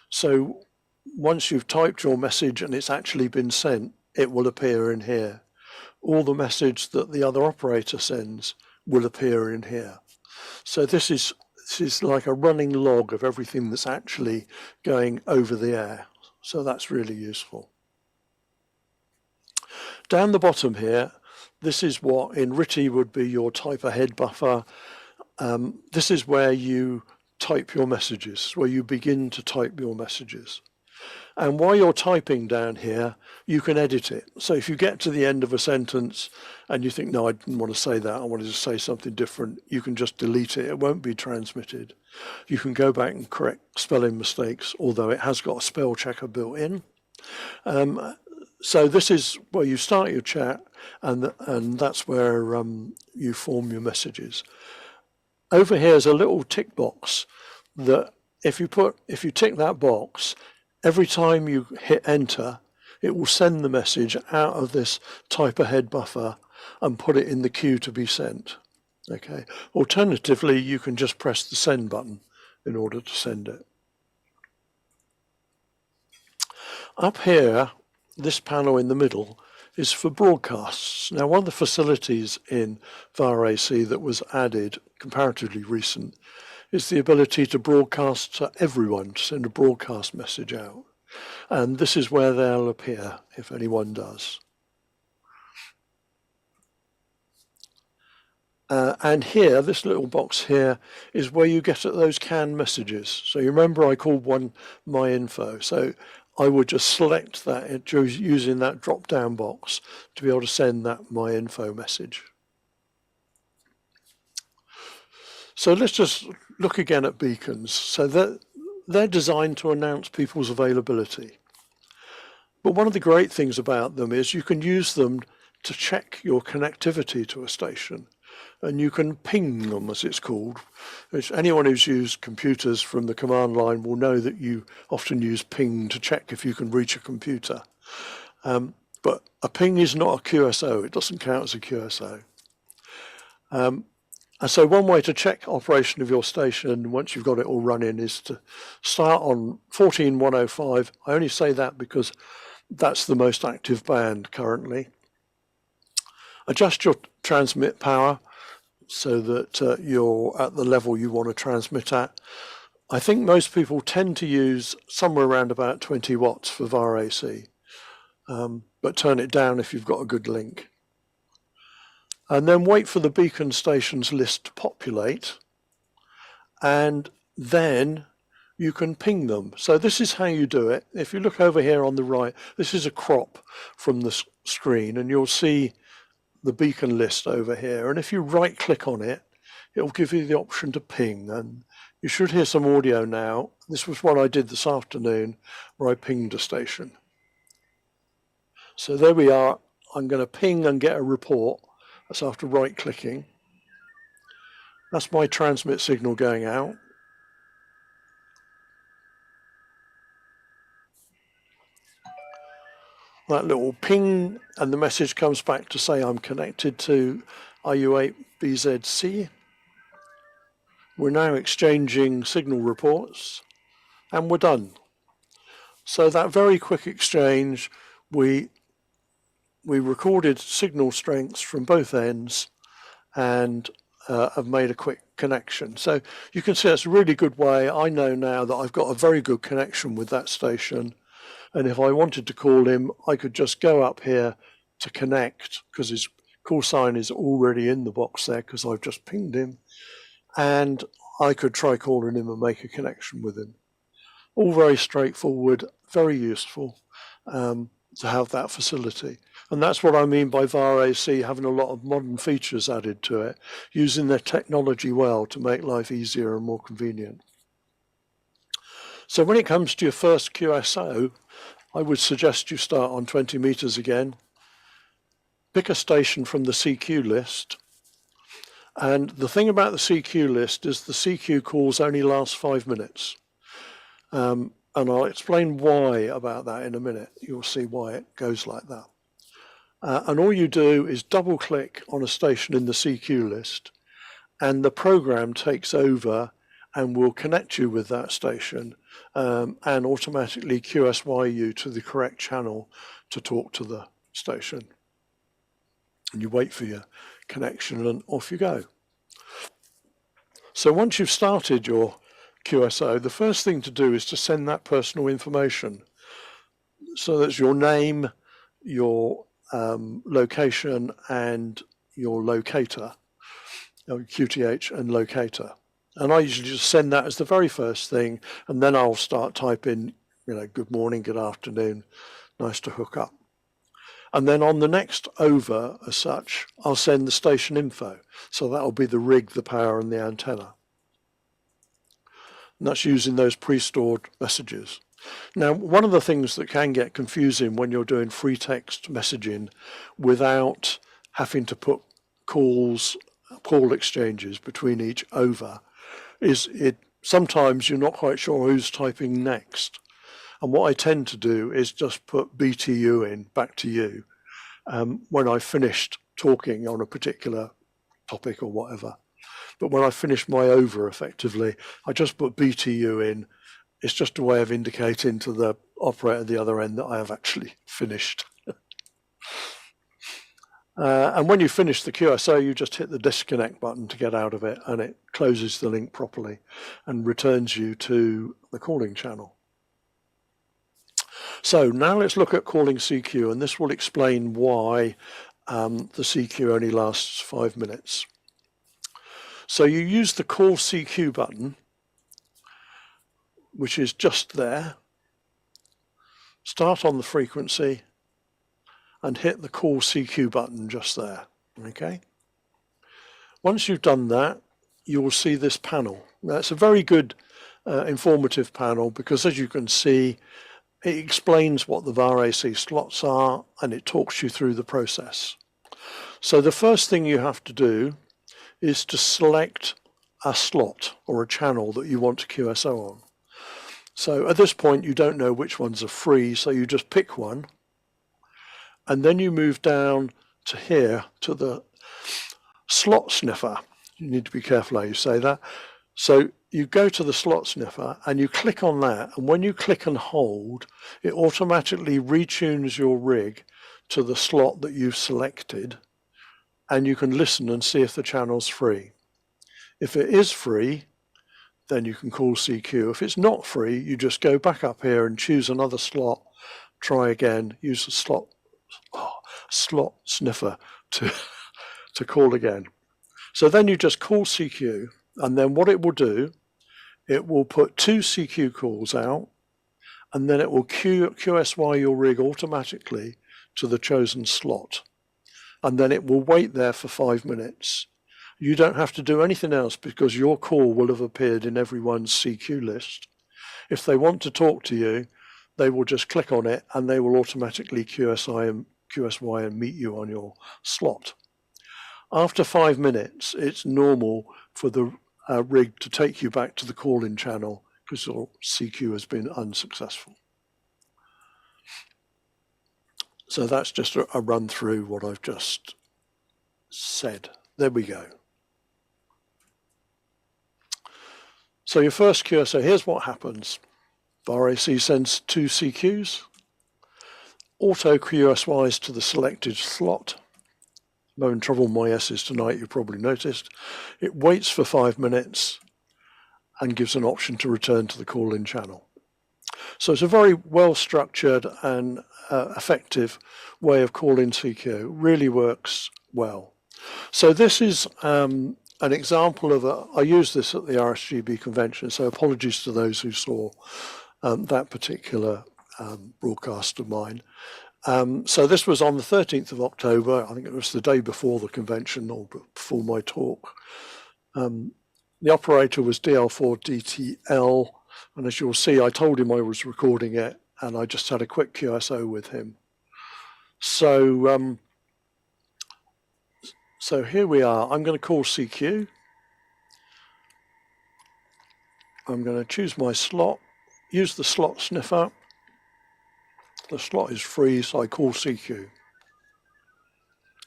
So once you've typed your message and it's actually been sent, it will appear in here. All the message that the other operator sends will appear in here. So this is like a running log of everything that's actually going over the air. So that's really useful. Down the bottom here, this is what in RTTY would be your type ahead buffer. This is where you type your messages, where you begin to type your messages. And while you're typing down here, you can edit it. So if you get to the end of a sentence and you think, no, I didn't want to say that, I wanted to say something different, you can just delete it. It won't be transmitted. You can go back and correct spelling mistakes, although it has got a spell checker built in. So this is where you start your chat, and that's where you form your messages. Over here is a little tick box that if you tick that box, every time you hit enter, it will send the message out of this type ahead buffer and put it in the queue to be sent. Okay. Alternatively, you can just press the send button in order to send it. Up here, this panel in the middle is for broadcasts. Now, one of the facilities in VAR-AC that was added, comparatively recent, is the ability to broadcast to everyone, to send a broadcast message out. And this is where they'll appear, if anyone does. And here, this little box here, is where you get at those canned messages. So you remember I called one My Info. So I would just select that using that drop-down box to be able to send that My Info message. So let's just look again at beacons. So they're designed to announce people's availability. But one of the great things about them is you can use them to check your connectivity to a station. And you can ping them, as it's called. Which anyone who's used computers from the command line will know that you often use ping to check if you can reach a computer. But a ping is not a QSO. It doesn't count as a QSO. And so one way to check operation of your station once you've got it all running is to start on 14.105. I only say that because that's the most active band currently. Adjust your transmit power so that you're at the level you want to transmit at. I think most people tend to use somewhere around about 20 watts for VAR-AC, but turn it down if you've got a good link. And then wait for the beacon stations list to populate, and then you can ping them. So this is how you do it. If you look over here on the right, this is a crop from the screen, and you'll see the beacon list over here. And if you right click on it, it'll give you the option to ping. And you should hear some audio now. This was what I did this afternoon where I pinged a station. So there we are. I'm going to ping and get a report. That's after right clicking. That's my transmit signal going out. That little ping, and the message comes back to say I'm connected to IU8BZC. We're now exchanging signal reports, and we're done. So that very quick exchange, we recorded signal strengths from both ends and have made a quick connection. So you can see it's a really good way. I know now that I've got a very good connection with that station. And if I wanted to call him, I could just go up here to connect because his call sign is already in the box there because I've just pinged him. And I could try calling him and make a connection with him. All very straightforward, very useful to have that facility. And that's what I mean by VAR-AC having a lot of modern features added to it, using their technology well to make life easier and more convenient. So when it comes to your first QSO, I would suggest you start on 20 meters again, pick a station from the CQ list. And the thing about the CQ list is the CQ calls only last 5 minutes. And I'll explain why about that in a minute. You'll see why it goes like that. And all you do is double click on a station in the CQ list and the program takes over and will connect you with that station and automatically QSY you to the correct channel to talk to the station. And you wait for your connection and off you go. So once you've started your QSO, the first thing to do is to send that personal information. So that's your name, your location, and your locator, QTH and locator. And I usually just send that as the very first thing, and then I'll start typing, good morning, good afternoon, nice to hook up. And then on the next over, as such, I'll send the station info. So that'll be the rig, the power, and the antenna. And that's using those pre-stored messages. Now, one of the things that can get confusing when you're doing free text messaging without having to put call exchanges between each over is sometimes you're not quite sure who's typing next. And what I tend to do is just put BTU in, back to you, when I've finished talking on a particular topic or whatever. But when I finish my over effectively, I just put BTU in. It's just a way of indicating to the operator at the other end that I have actually finished. And when you finish the QSO, you just hit the disconnect button to get out of it, and it closes the link properly and returns you to the calling channel. So now let's look at calling CQ, and this will explain why the CQ only lasts 5 minutes. So you use the call CQ button, which is just there. Start on the frequency and hit the call CQ button just there. Okay. Once you've done that, you will see this panel. Now, it's a very good informative panel because, as you can see, it explains what the VAR-AC slots are and it talks you through the process. So the first thing you have to do is to select a slot or a channel that you want to QSO on. So at this point you don't know which ones are free, so you just pick one, and then you move down to here to the slot sniffer. You need to be careful how you say that. So you go to the slot sniffer and you click on that, and when you click and hold, it automatically retunes your rig to the slot that you've selected, and you can listen and see if the channel's free. If it is free, then you can call CQ. If it's not free, you just go back up here and choose another slot, try again, use the slot sniffer to call again. So then you just call CQ, and then what it will do, it will put 2 CQ calls out, and then it will QSY your rig automatically to the chosen slot. And then it will wait there for 5 minutes. You don't have to do anything else because your call will have appeared in everyone's CQ list. If they want to talk to you, they will just click on it and they will automatically QSY and meet you on your slot. After 5 minutes, it's normal for the rig to take you back to the call-in channel because your CQ has been unsuccessful. So that's just a run through what I've just said. There we go. So your first QSO, here's what happens. VAR-AC sends 2 CQs, auto QSYs to the selected slot. I'm having trouble with my S's tonight, you probably noticed. It waits for 5 minutes and gives an option to return to the call-in channel. So it's a very well structured and effective way of calling CQ. It really works well. So this is an example of I used this at the RSGB convention, so apologies to those who saw that particular broadcast of mine. So this was on the 13th of October. I think it was the day before the convention or before my talk. The operator was DL4DTL, and as you'll see, I told him I was recording it, and I just had a quick QSO with him. So, so here we are. I'm going to call CQ. I'm going to choose my slot, use the slot sniffer. The slot is free, so I call CQ.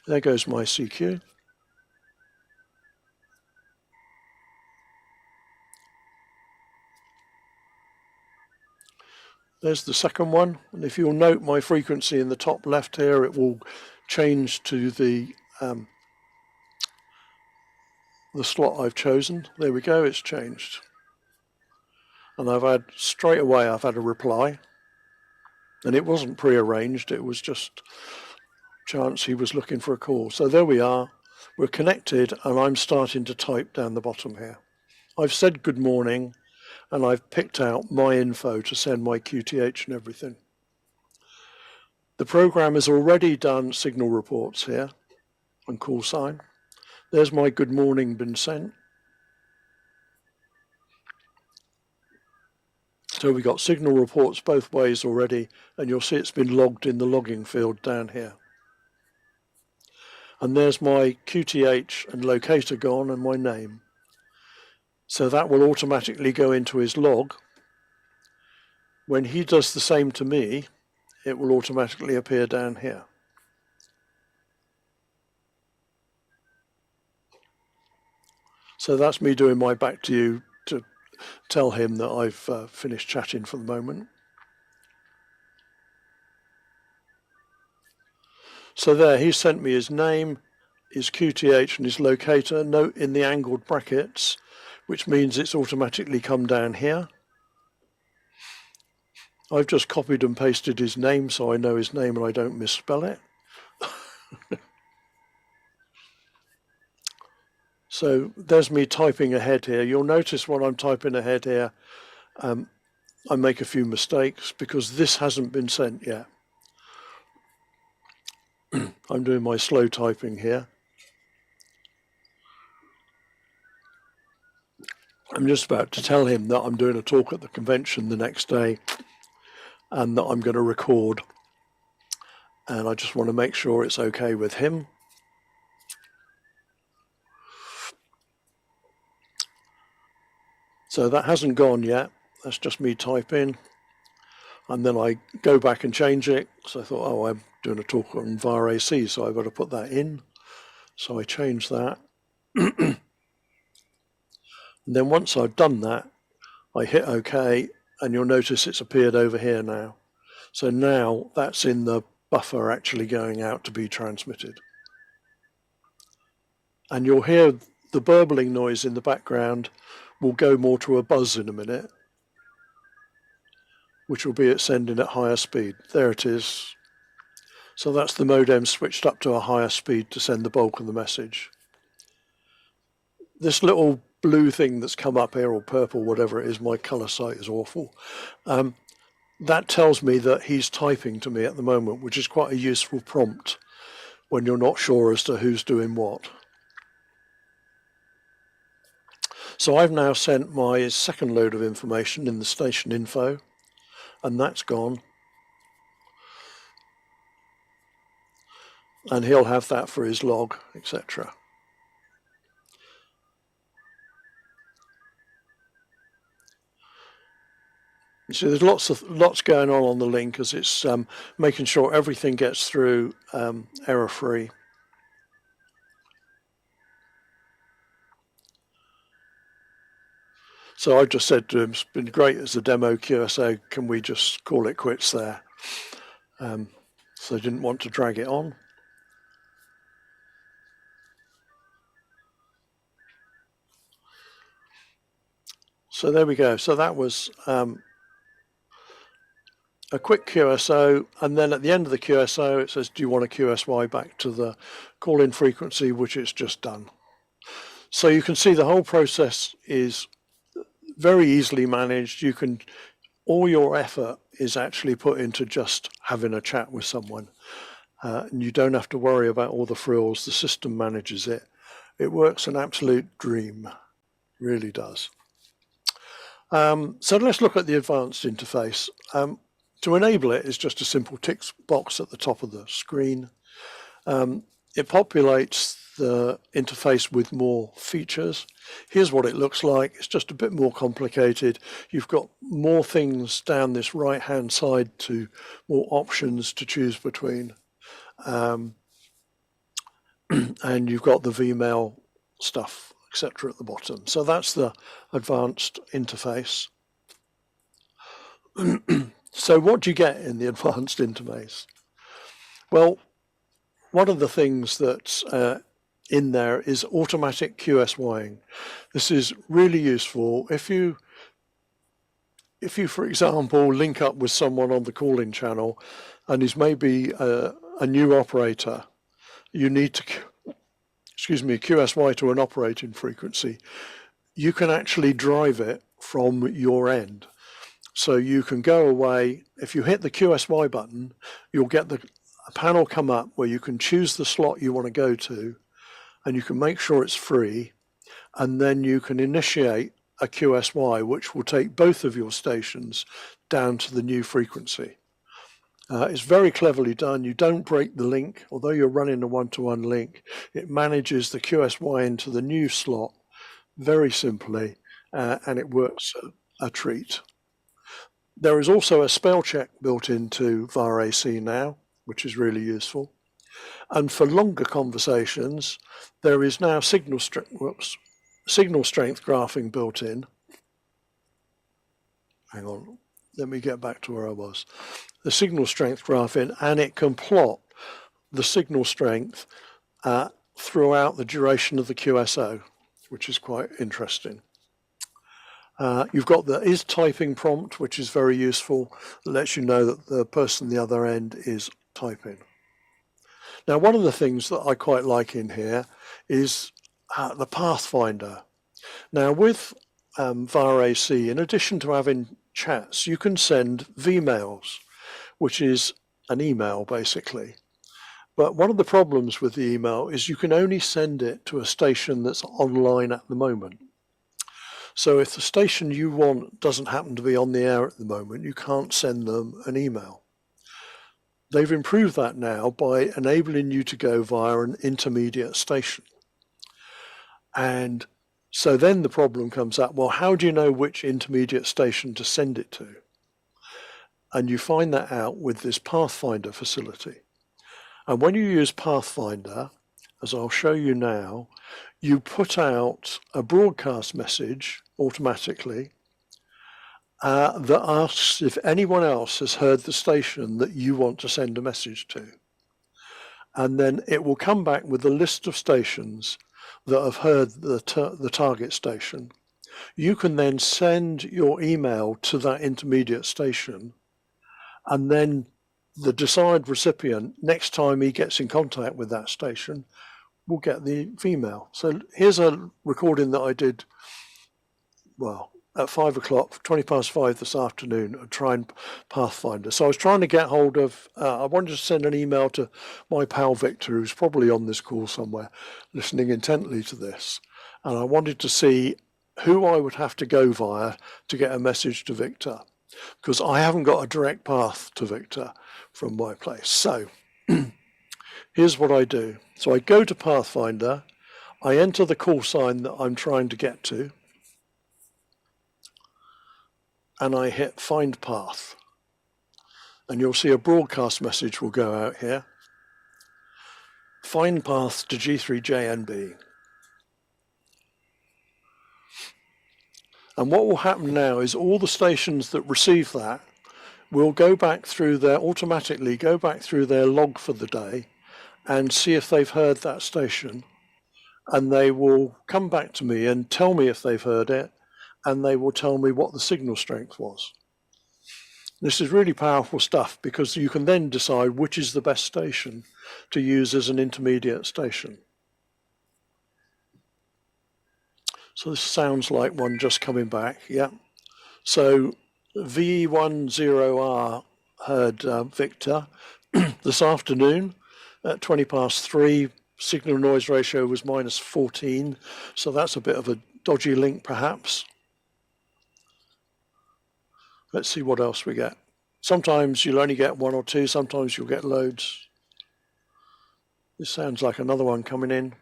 There goes my CQ. There's the second one, and if you'll note my frequency in the top left here, it will change to the slot I've chosen. There we go, it's changed. And straight away I've had a reply. And it wasn't pre-arranged, it was just chance he was looking for a call. So there we are, we're connected, and I'm starting to type down the bottom here. I've said good morning, and I've picked out my info to send my QTH and everything. The program has already done signal reports here and call sign. There's my good morning been sent. So we got signal reports both ways already, and you'll see it's been logged in the logging field down here. And there's my QTH and locator gone and my name. So that will automatically go into his log. When he does the same to me, it will automatically appear down here. So that's me doing my back to you to tell him that I've finished chatting for the moment. So there, he sent me his name, his QTH and his locator. Note in the angled brackets, which means it's automatically come down here. I've just copied and pasted his name so I know his name and I don't misspell it. So there's me typing ahead here. You'll notice when I'm typing ahead here, I make a few mistakes because this hasn't been sent yet. I'm doing my slow typing here. I'm just about to tell him that I'm doing a talk at the convention the next day and that I'm going to record. And I just want to make sure it's okay with him. So that hasn't gone yet. That's just me typing. And then I go back and change it. So I thought, oh, I'm doing a talk on VAR-AC, so I've got to put that in. So I change that. And then once I've done that, I hit OK, and you'll notice it's appeared over here now. So now that's in the buffer actually going out to be transmitted. And you'll hear the burbling noise in the background will go more to a buzz in a minute, which will be it sending at higher speed. There it is. So that's the modem switched up to a higher speed to send the bulk of the message. This little blue thing that's come up here, or purple, whatever it is, my color sight is awful. That tells me that he's typing to me at the moment, which is quite a useful prompt when you're not sure as to who's doing what. So I've now sent my second load of information in the station info, and that's gone. And he'll have that for his log, etc. You see, there's lots going on the link as it's making sure everything gets through error-free. So I just said to him, it's been great as a demo QSO, can we just call it quits there? So I didn't want to drag it on. So there we go. So that was a quick QSO, and then at the end of the QSO it says, do you want a QSY back to the call-in frequency, which it's just done. So you can see the whole process is very easily managed. All your effort is actually put into just having a chat with someone, and you don't have to worry about all the frills. The system manages it. It works an absolute dream, really does. So let's look at the advanced interface. To enable it is just a simple tick box at the top of the screen. It populates the interface with more features. Here's what it looks like. It's just a bit more complicated. You've got more things down this right hand side, more options to choose between. And you've got the VMail stuff, etc. at the bottom. So that's the advanced interface. So what do you get in the advanced intermace? Well, one of the things that's in there is automatic QSYing. This is really useful if you, for example, link up with someone on the calling channel and is maybe a new operator. You need to, QSY to an operating frequency. You can actually drive it from your end. So you can go away. If you hit the QSY button, you'll get a panel come up where you can choose the slot you want to go to, and you can make sure it's free, and then you can initiate a QSY which will take both of your stations down to the new frequency. It's very cleverly done. You don't break the link. Although you're running a one-to-one link, it manages the QSY into the new slot very simply, and it works a treat. There is also a spell check built into VAR-AC now, which is really useful. And for longer conversations, there is now signal strength graphing built in. Hang on, let me get back to where I was. The signal strength graphing, and it can plot the signal strength throughout the duration of the QSO, which is quite interesting. You've got the is typing prompt, which is very useful. It lets you know that the person on the other end is typing. Now, one of the things that I quite like in here is the pathfinder. Now, with VAR-AC, in addition to having chats, you can send VMails, which is an email basically. But one of the problems with the email is you can only send it to a station that's online at the moment. So if the station you want doesn't happen to be on the air at the moment, you can't send them an email. They've improved that now by enabling you to go via an intermediate station. And so then the problem comes up, well, how do you know which intermediate station to send it to? And you find that out with this Pathfinder facility. And when you use Pathfinder, as I'll show you now, you put out a broadcast message automatically that asks if anyone else has heard the station that you want to send a message to. And then it will come back with a list of stations that have heard the target station. You can then send your email to that intermediate station, and then the desired recipient, next time he gets in contact with that station, will get the email. So here's a recording that I did, well, at 5 o'clock, 20 past 5 this afternoon, and trying Pathfinder. So I was trying to get hold of, I wanted to send an email to my pal Victor, who's probably on this call somewhere, listening intently to this. And I wanted to see who I would have to go via to get a message to Victor, because I haven't got a direct path to Victor from my place. So here's what I do. So I go to Pathfinder, I enter the call sign that I'm trying to get to, and I hit Find Path. And you'll see a broadcast message will go out here. Find path to G4WNC. And what will happen now is all the stations that receive that will go back through their, automatically go back through their log for the day and see if they've heard that station. And they will come back to me and tell me if they've heard it, and they will tell me what the signal strength was. This is really powerful stuff, because you can then decide which is the best station to use as an intermediate station. So this sounds like one just coming back, yeah. So V10R heard Victor this afternoon at 20 past 3. Signal noise ratio was -14, so that's a bit of a dodgy link perhaps. Let's see what else we get. Sometimes you'll only get one or two, sometimes you'll get loads. This sounds like another one coming in.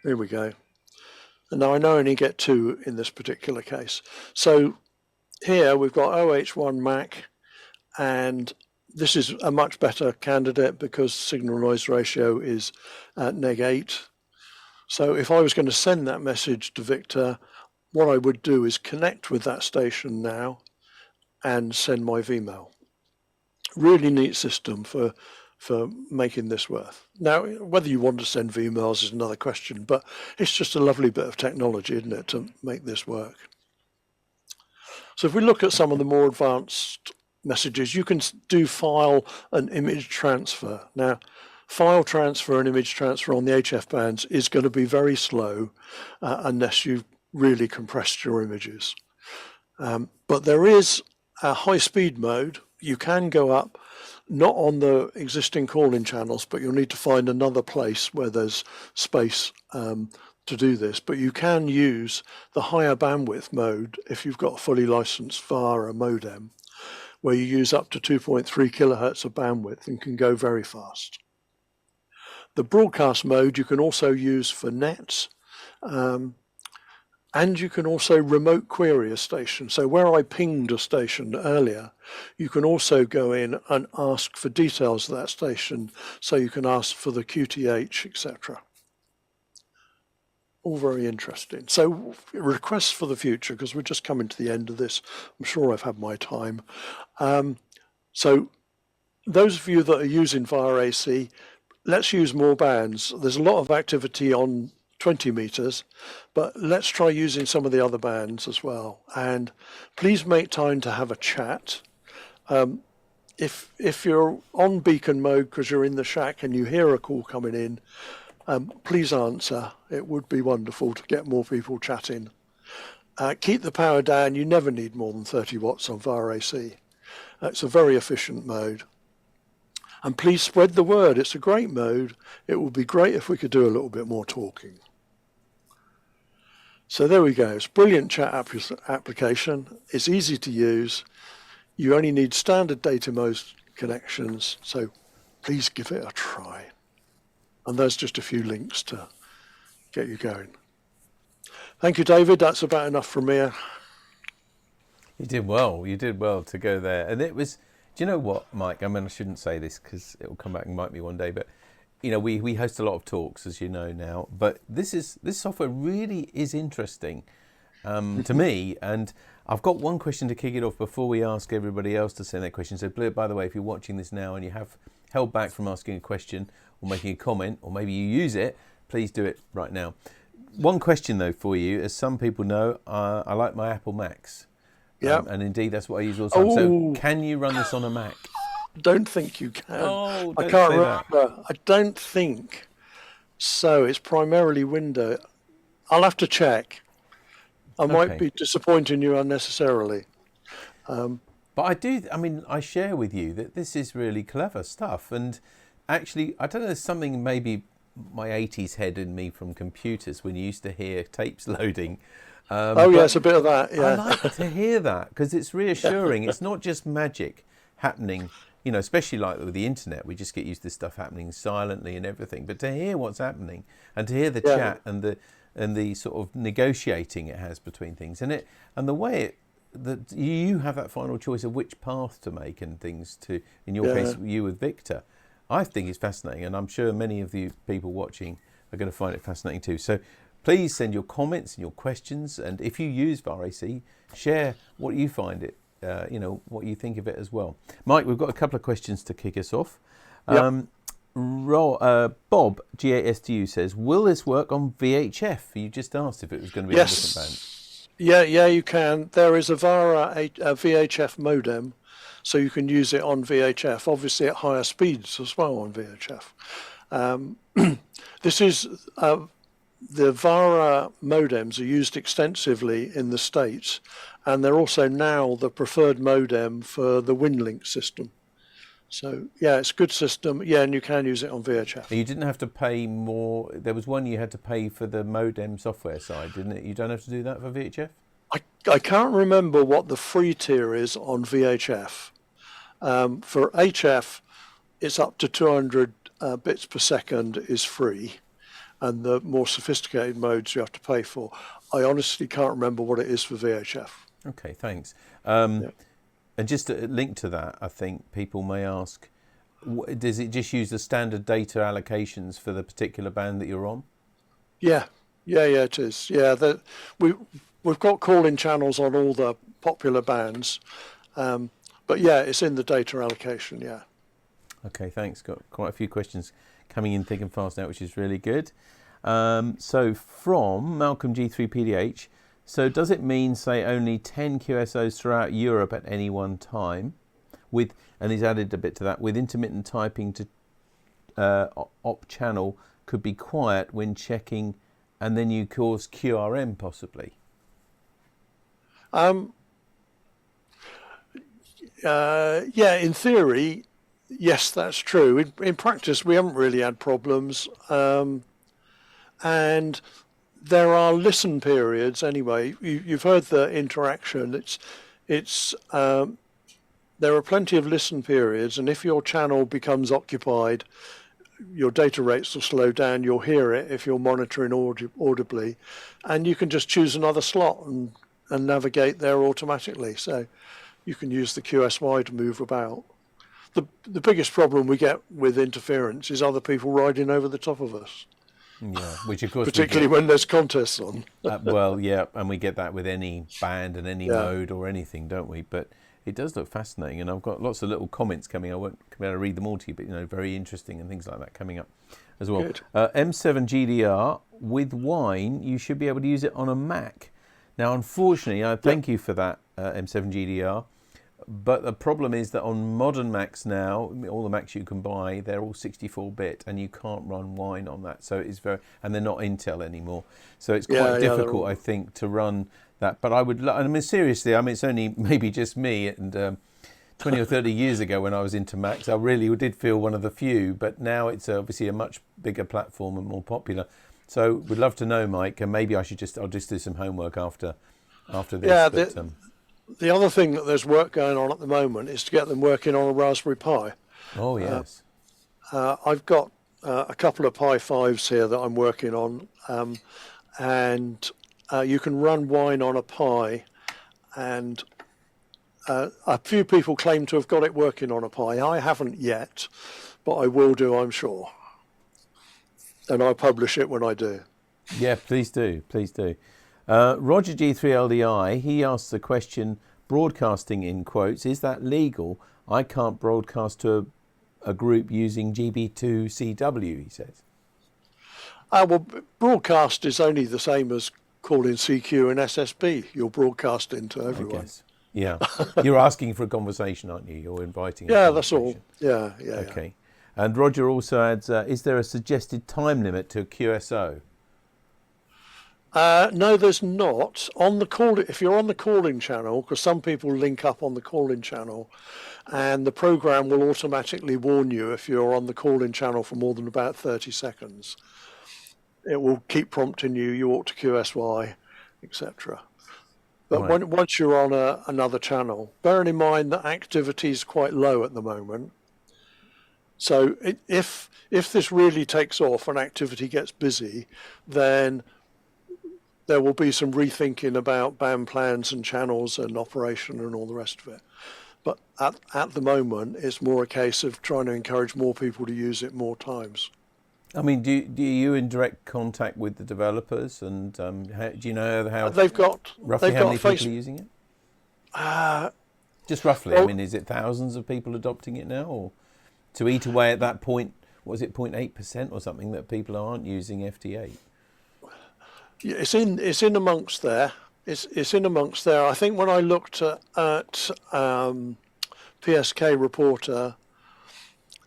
Here we go. And now I know I only get two in this particular case. So here we've got OH1 MAC, and this is a much better candidate because signal noise ratio is -8. So if I was going to send that message to Victor, what I would do is connect with that station now and send my VMail. Really neat system for making this work. Now, whether you want to send VMails is another question, but it's just a lovely bit of technology, isn't it, to make this work. So if we look at some of the more advanced messages, you can do file and image transfer. Now, file transfer and image transfer on the HF bands is going to be very slow unless you've really compressed your images. But there is a high-speed mode. You can go up, not on the existing calling channels, but you'll need to find another place where there's space to do this. But you can use the higher bandwidth mode if you've got a fully licensed VAR modem, where you use up to 2.3 kilohertz of bandwidth and can go very fast. The broadcast mode you can also use for nets, and you can also remote query a station. So where I pinged a station earlier, you can also go in and ask for details of that station. So you can ask for the QTH, etc. All very interesting. So requests for the future, because we're just coming to the end of this. I'm sure I've had my time. So those of you that are using VAR-AC, let's use more bands. There's a lot of activity on 20 meters, but let's try using some of the other bands as well. And please make time to have a chat. If you're on beacon mode because you're in the shack and you hear a call coming in, please answer. It would be wonderful to get more people chatting. Keep the power down. You never need more than 30 watts on VAR-AC. It's a very efficient mode. And please spread the word. It's a great mode. It would be great if we could do a little bit more talking. So there we go. It's a brilliant chat application. It's easy to use. You only need standard data mode connections. So please give it a try. And there's just a few links to get you going. Thank you, David. That's about enough from me. You did well. You did well to go there. And it was, do you know what, Mike? I mean, I shouldn't say this because it will come back and bite me one day, but you know, we host a lot of talks, as you know now, but this software really is interesting to me. And I've got one question to kick it off before we ask everybody else to send their questions. So by the way, if you're watching this now and you have held back from asking a question or making a comment, or maybe you use it, please do it right now. One question though for you, as some people know, I like my Apple Macs. Yeah. And indeed, that's what I use all the time. So can you run this on a Mac? Don't think you can. Oh, I can't remember. I don't think so. It's primarily window. I'll have to check. I might be disappointing you unnecessarily. But I share with you that this is really clever stuff. And actually, I don't know, there's something maybe my 80s head in me from computers when you used to hear tapes loading. Yes, a bit of that. Yeah. I like to hear that because it's reassuring. It's not just magic happening. You know, especially like with the internet, we just get used to this stuff happening silently and everything. But to hear what's happening and to hear the chat and the sort of negotiating it has between things, and the way that you have that final choice of which path to make and things to, in your case, you with Victor, I think is fascinating, and I'm sure many of you people watching are going to find it fascinating too. So please send your comments and your questions, and if you use VAR-AC, share what you find it. What you think of it as well. Mike, we've got a couple of questions to kick us off. Bob, GASTU says, will this work on VHF? You just asked if it was going to be on a different band. Yeah, you can. There is a VHF modem, so you can use it on VHF, obviously at higher speeds as well on VHF. This is... the VAR modems are used extensively in the States, and they're also now the preferred modem for the WinLink system. So, yeah, it's a good system. Yeah, and you can use it on VHF. You didn't have to pay more. There was one you had to pay for the modem software side, didn't it? You don't have to do that for VHF? I can't remember what the free tier is on VHF. For HF, it's up to 200 bits per second is free. And the more sophisticated modes you have to pay for. I honestly can't remember what it is for VHF. Okay, thanks. And just to link to that, I think people may ask, does it just use the standard data allocations for the particular band that you're on? Yeah, it is. Yeah, we've got calling channels on all the popular bands, But yeah, it's in the data allocation, yeah. Okay, thanks. Got quite a few questions coming in thick and fast now, which is really good. So from Malcolm G3PDH, so does it mean, say, only 10 QSOs throughout Europe at any one time? And he's added a bit to that, with intermittent typing to op channel could be quiet when checking, and then you cause QRM possibly? Yeah, in theory, yes, that's true. In practice, we haven't really had problems. And there are listen periods anyway. You've heard the interaction. There are plenty of listen periods, and if your channel becomes occupied, your data rates will slow down. You'll hear it if you're monitoring audibly, and you can just choose another slot and navigate there automatically. So you can use the QSY to move about. The biggest problem we get with interference is other people riding over the top of us. Yeah, which of course particularly when there's contests on. Well, yeah, and we get that with any band and any mode or anything, don't we? But it does look fascinating, and I've got lots of little comments coming. I won't be able to read them all to you, but very interesting and things like that coming up as well. M7 GDR with wine, you should be able to use it on a Mac. Now, unfortunately, I thank you for that, M7 GDR. But the problem is that on modern Macs now, all the Macs you can buy, they're all 64-bit, and you can't run Wine on that. So it's and they're not Intel anymore. So it's quite difficult, I think, to run that. But seriously, it's only maybe just me, and 20 or 30 years ago when I was into Macs, I really did feel one of the few. But now it's obviously a much bigger platform and more popular. So we'd love to know, Mike, and maybe I'll just do some homework after this. Yeah, the other thing that there's work going on at the moment is to get them working on a Raspberry Pi. Oh, yes. I've got a couple of Pi 5s here that I'm working on, and you can run Wine on a Pi, and a few people claim to have got it working on a Pi. I haven't yet, but I will do, I'm sure. And I'll publish it when I do. Yeah, please do. Please do. Roger G3LDI, he asks the question, broadcasting in quotes, is that legal? I can't broadcast to a group using GB2CW, he says. Well, broadcast is only the same as calling CQ and SSB. You're broadcasting to everyone. I guess. Yeah. You're asking for a conversation, aren't you? You're inviting a Yeah, that's all. Yeah. Okay. And Roger also adds, is there a suggested time limit to a QSO? No, there's not. On the call, if you're on the calling channel, because some people link up on the calling channel, and the program will automatically warn you if you're on the calling channel for more than about 30 seconds. It will keep prompting you, you ought to QSY, etc. But Right. once you're on another channel, bearing in mind that activity is quite low at the moment. So if this really takes off and activity gets busy, then there will be some rethinking about band plans and channels and operation and all the rest of it. But at the moment, it's more a case of trying to encourage more people to use it more times. I mean, do you in direct contact with the developers, and do you know how roughly how many people are using it? Just roughly. Well, I mean, is it thousands of people adopting it now, or to eat away at that point? What was it, 0.8% or something that people aren't using FT8? Yeah, it's in amongst there. It's in amongst there. I think when I looked at PSK Reporter,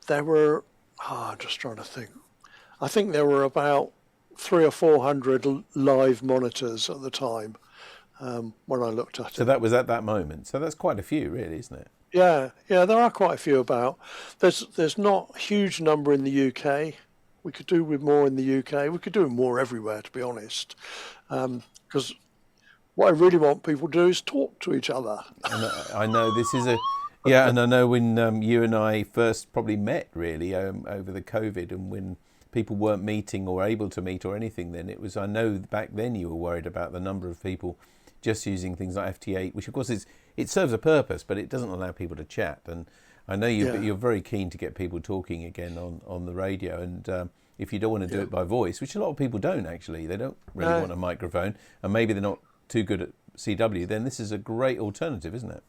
there were I'm just trying to think. I think there were about 300 or 400 live monitors at the time when I looked at it. So that was at that moment. So that's quite a few, really, isn't it? Yeah, there are quite a few about. There's not a huge number in the UK. We could do with more in the UK. We could do more everywhere, to be honest. Because what I really want people to do is talk to each other. And I know this is and I know when you and I first probably met, really, over the COVID, and when people weren't meeting or able to meet or anything, then I know back then you were worried about the number of people just using things like FT8, which of course it serves a purpose, but it doesn't allow people to chat. And I know you're very keen to get people talking again on the radio, and if you don't want to do it by voice, which a lot of people don't actually, they don't really want a microphone, and maybe they're not too good at CW, then this is a great alternative, isn't it?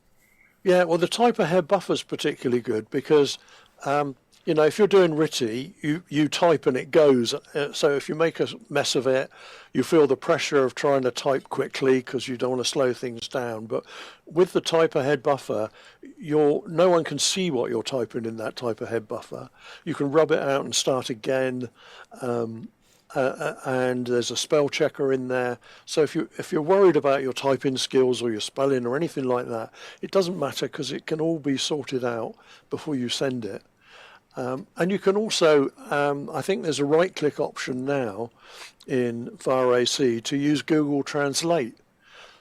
Yeah, well, the type ahead buffer is particularly good because, if you're doing RTTY, you type and it goes. So if you make a mess of it, you feel the pressure of trying to type quickly because you don't want to slow things down. But with the type ahead buffer, no one can see what you're typing in that type ahead buffer. You can rub it out and start again. And there's a spell checker in there. So if you're worried about your typing skills or your spelling or anything like that, it doesn't matter because it can all be sorted out before you send it. And you can also, I think there's a right-click option now in VAR-AC to use Google Translate.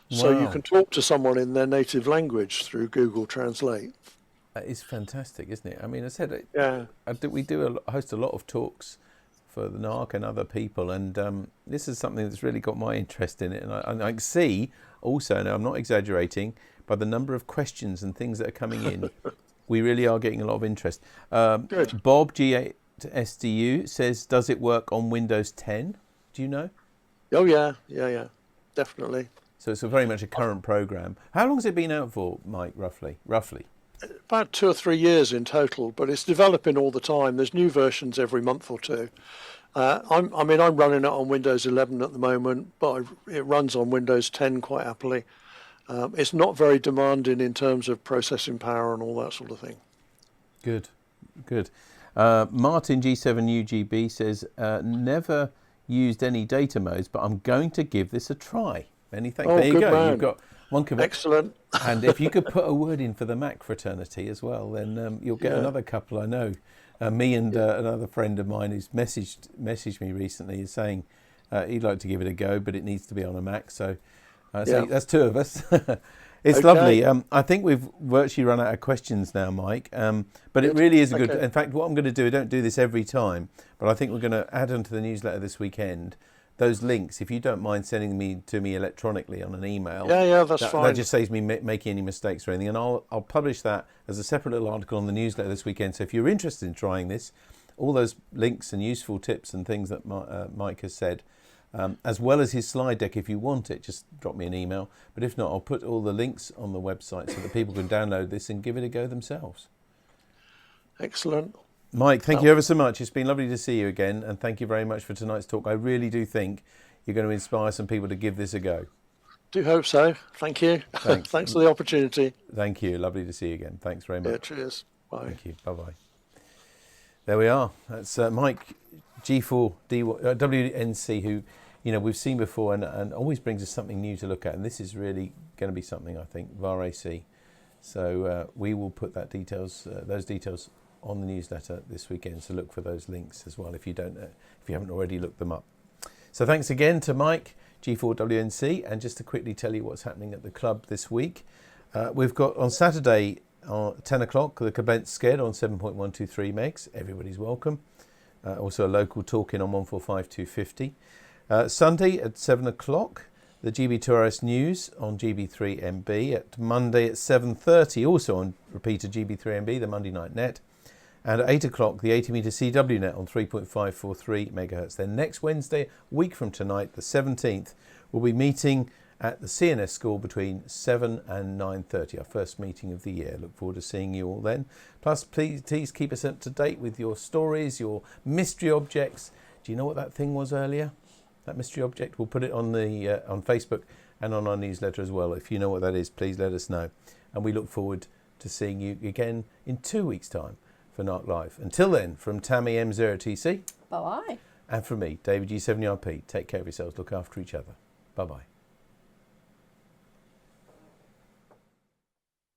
So you can talk to someone in their native language through Google Translate. That is fantastic, isn't it? I mean, I said, Yeah. we host a lot of talks for the NARC and other people, and this is something that's really got my interest in it. And I can see also, now I'm not exaggerating, by the number of questions and things that are coming in, we really are getting a lot of interest. Good. Bob G8SDU says, does it work on Windows 10? Do you know? Oh, yeah, definitely. So it's very much a current program. How long has it been out for, Mike, roughly? About 2 or 3 years in total, but it's developing all the time. There's new versions every month or two. I'm running it on Windows 11 at the moment, but it runs on Windows 10 quite happily. It's not very demanding in terms of processing power and all that sort of thing. Good. Martin G7UGB says, never used any data modes, but I'm going to give this a try. Many thanks. Oh, there you good go. man. You've got one commit. Excellent. And if you could put a word in for the Mac fraternity as well, then you'll get another couple. I know. Me and another friend of mine who's messaged me recently is saying he'd like to give it a go, but it needs to be on a Mac. So that's two of us. It's lovely. I think we've virtually run out of questions now, Mike. But it really is a good. In fact, what I'm going to do, I don't do this every time, but I think we're going to add onto the newsletter this weekend those links. If you don't mind sending me to me electronically on an email, that's fine. That just saves me making any mistakes or anything, and I'll publish that as a separate little article on the newsletter this weekend. So if you're interested in trying this, all those links and useful tips and things that Mike has said, as well as his slide deck, if you want it, just drop me an email. But if not, I'll put all the links on the website so that people can download this and give it a go themselves. Excellent. Mike, thank you ever so much. It's been lovely to see you again, and thank you very much for tonight's talk. I really do think you're going to inspire some people to give this a go. Do hope so. Thank you. Thanks. Thanks for the opportunity. Thank you. Lovely to see you again. Thanks very much. Yeah, cheers. Bye. Thank you. Bye-bye. There we are. That's Mike G4WNC, who we've seen before and always brings us something new to look at. And this is really going to be something, I think, VAR-AC. So we will put those details on the newsletter this weekend. So look for those links as well if you haven't already looked them up. So thanks again to Mike G4WNC. And just to quickly tell you what's happening at the club this week, we've got on Saturday 10 o'clock the Cadence Sked on 7.123 megs. Everybody's welcome. Also a local talk-in on 145.250. Sunday at 7 o'clock, the GB2RS News on GB3MB. At Monday at 7:30, also on repeater GB3MB, the Monday Night Net. And at 8 o'clock, the 80-metre CW Net on 3.543 megahertz. Then next Wednesday, a week from tonight, the 17th, we'll be meeting at the CNS School between 7 and 9:30, our first meeting of the year. Look forward to seeing you all then. Plus, please keep us up to date with your stories, your mystery objects. Do you know what that thing was earlier? That mystery object? We'll put it on on Facebook and on our newsletter as well. If you know what that is, please let us know. And we look forward to seeing you again in 2 weeks' time for NARC Live. Until then, from Tammy M0TC. Bye-bye. And from me, David G7URP. Take care of yourselves. Look after each other. Bye-bye.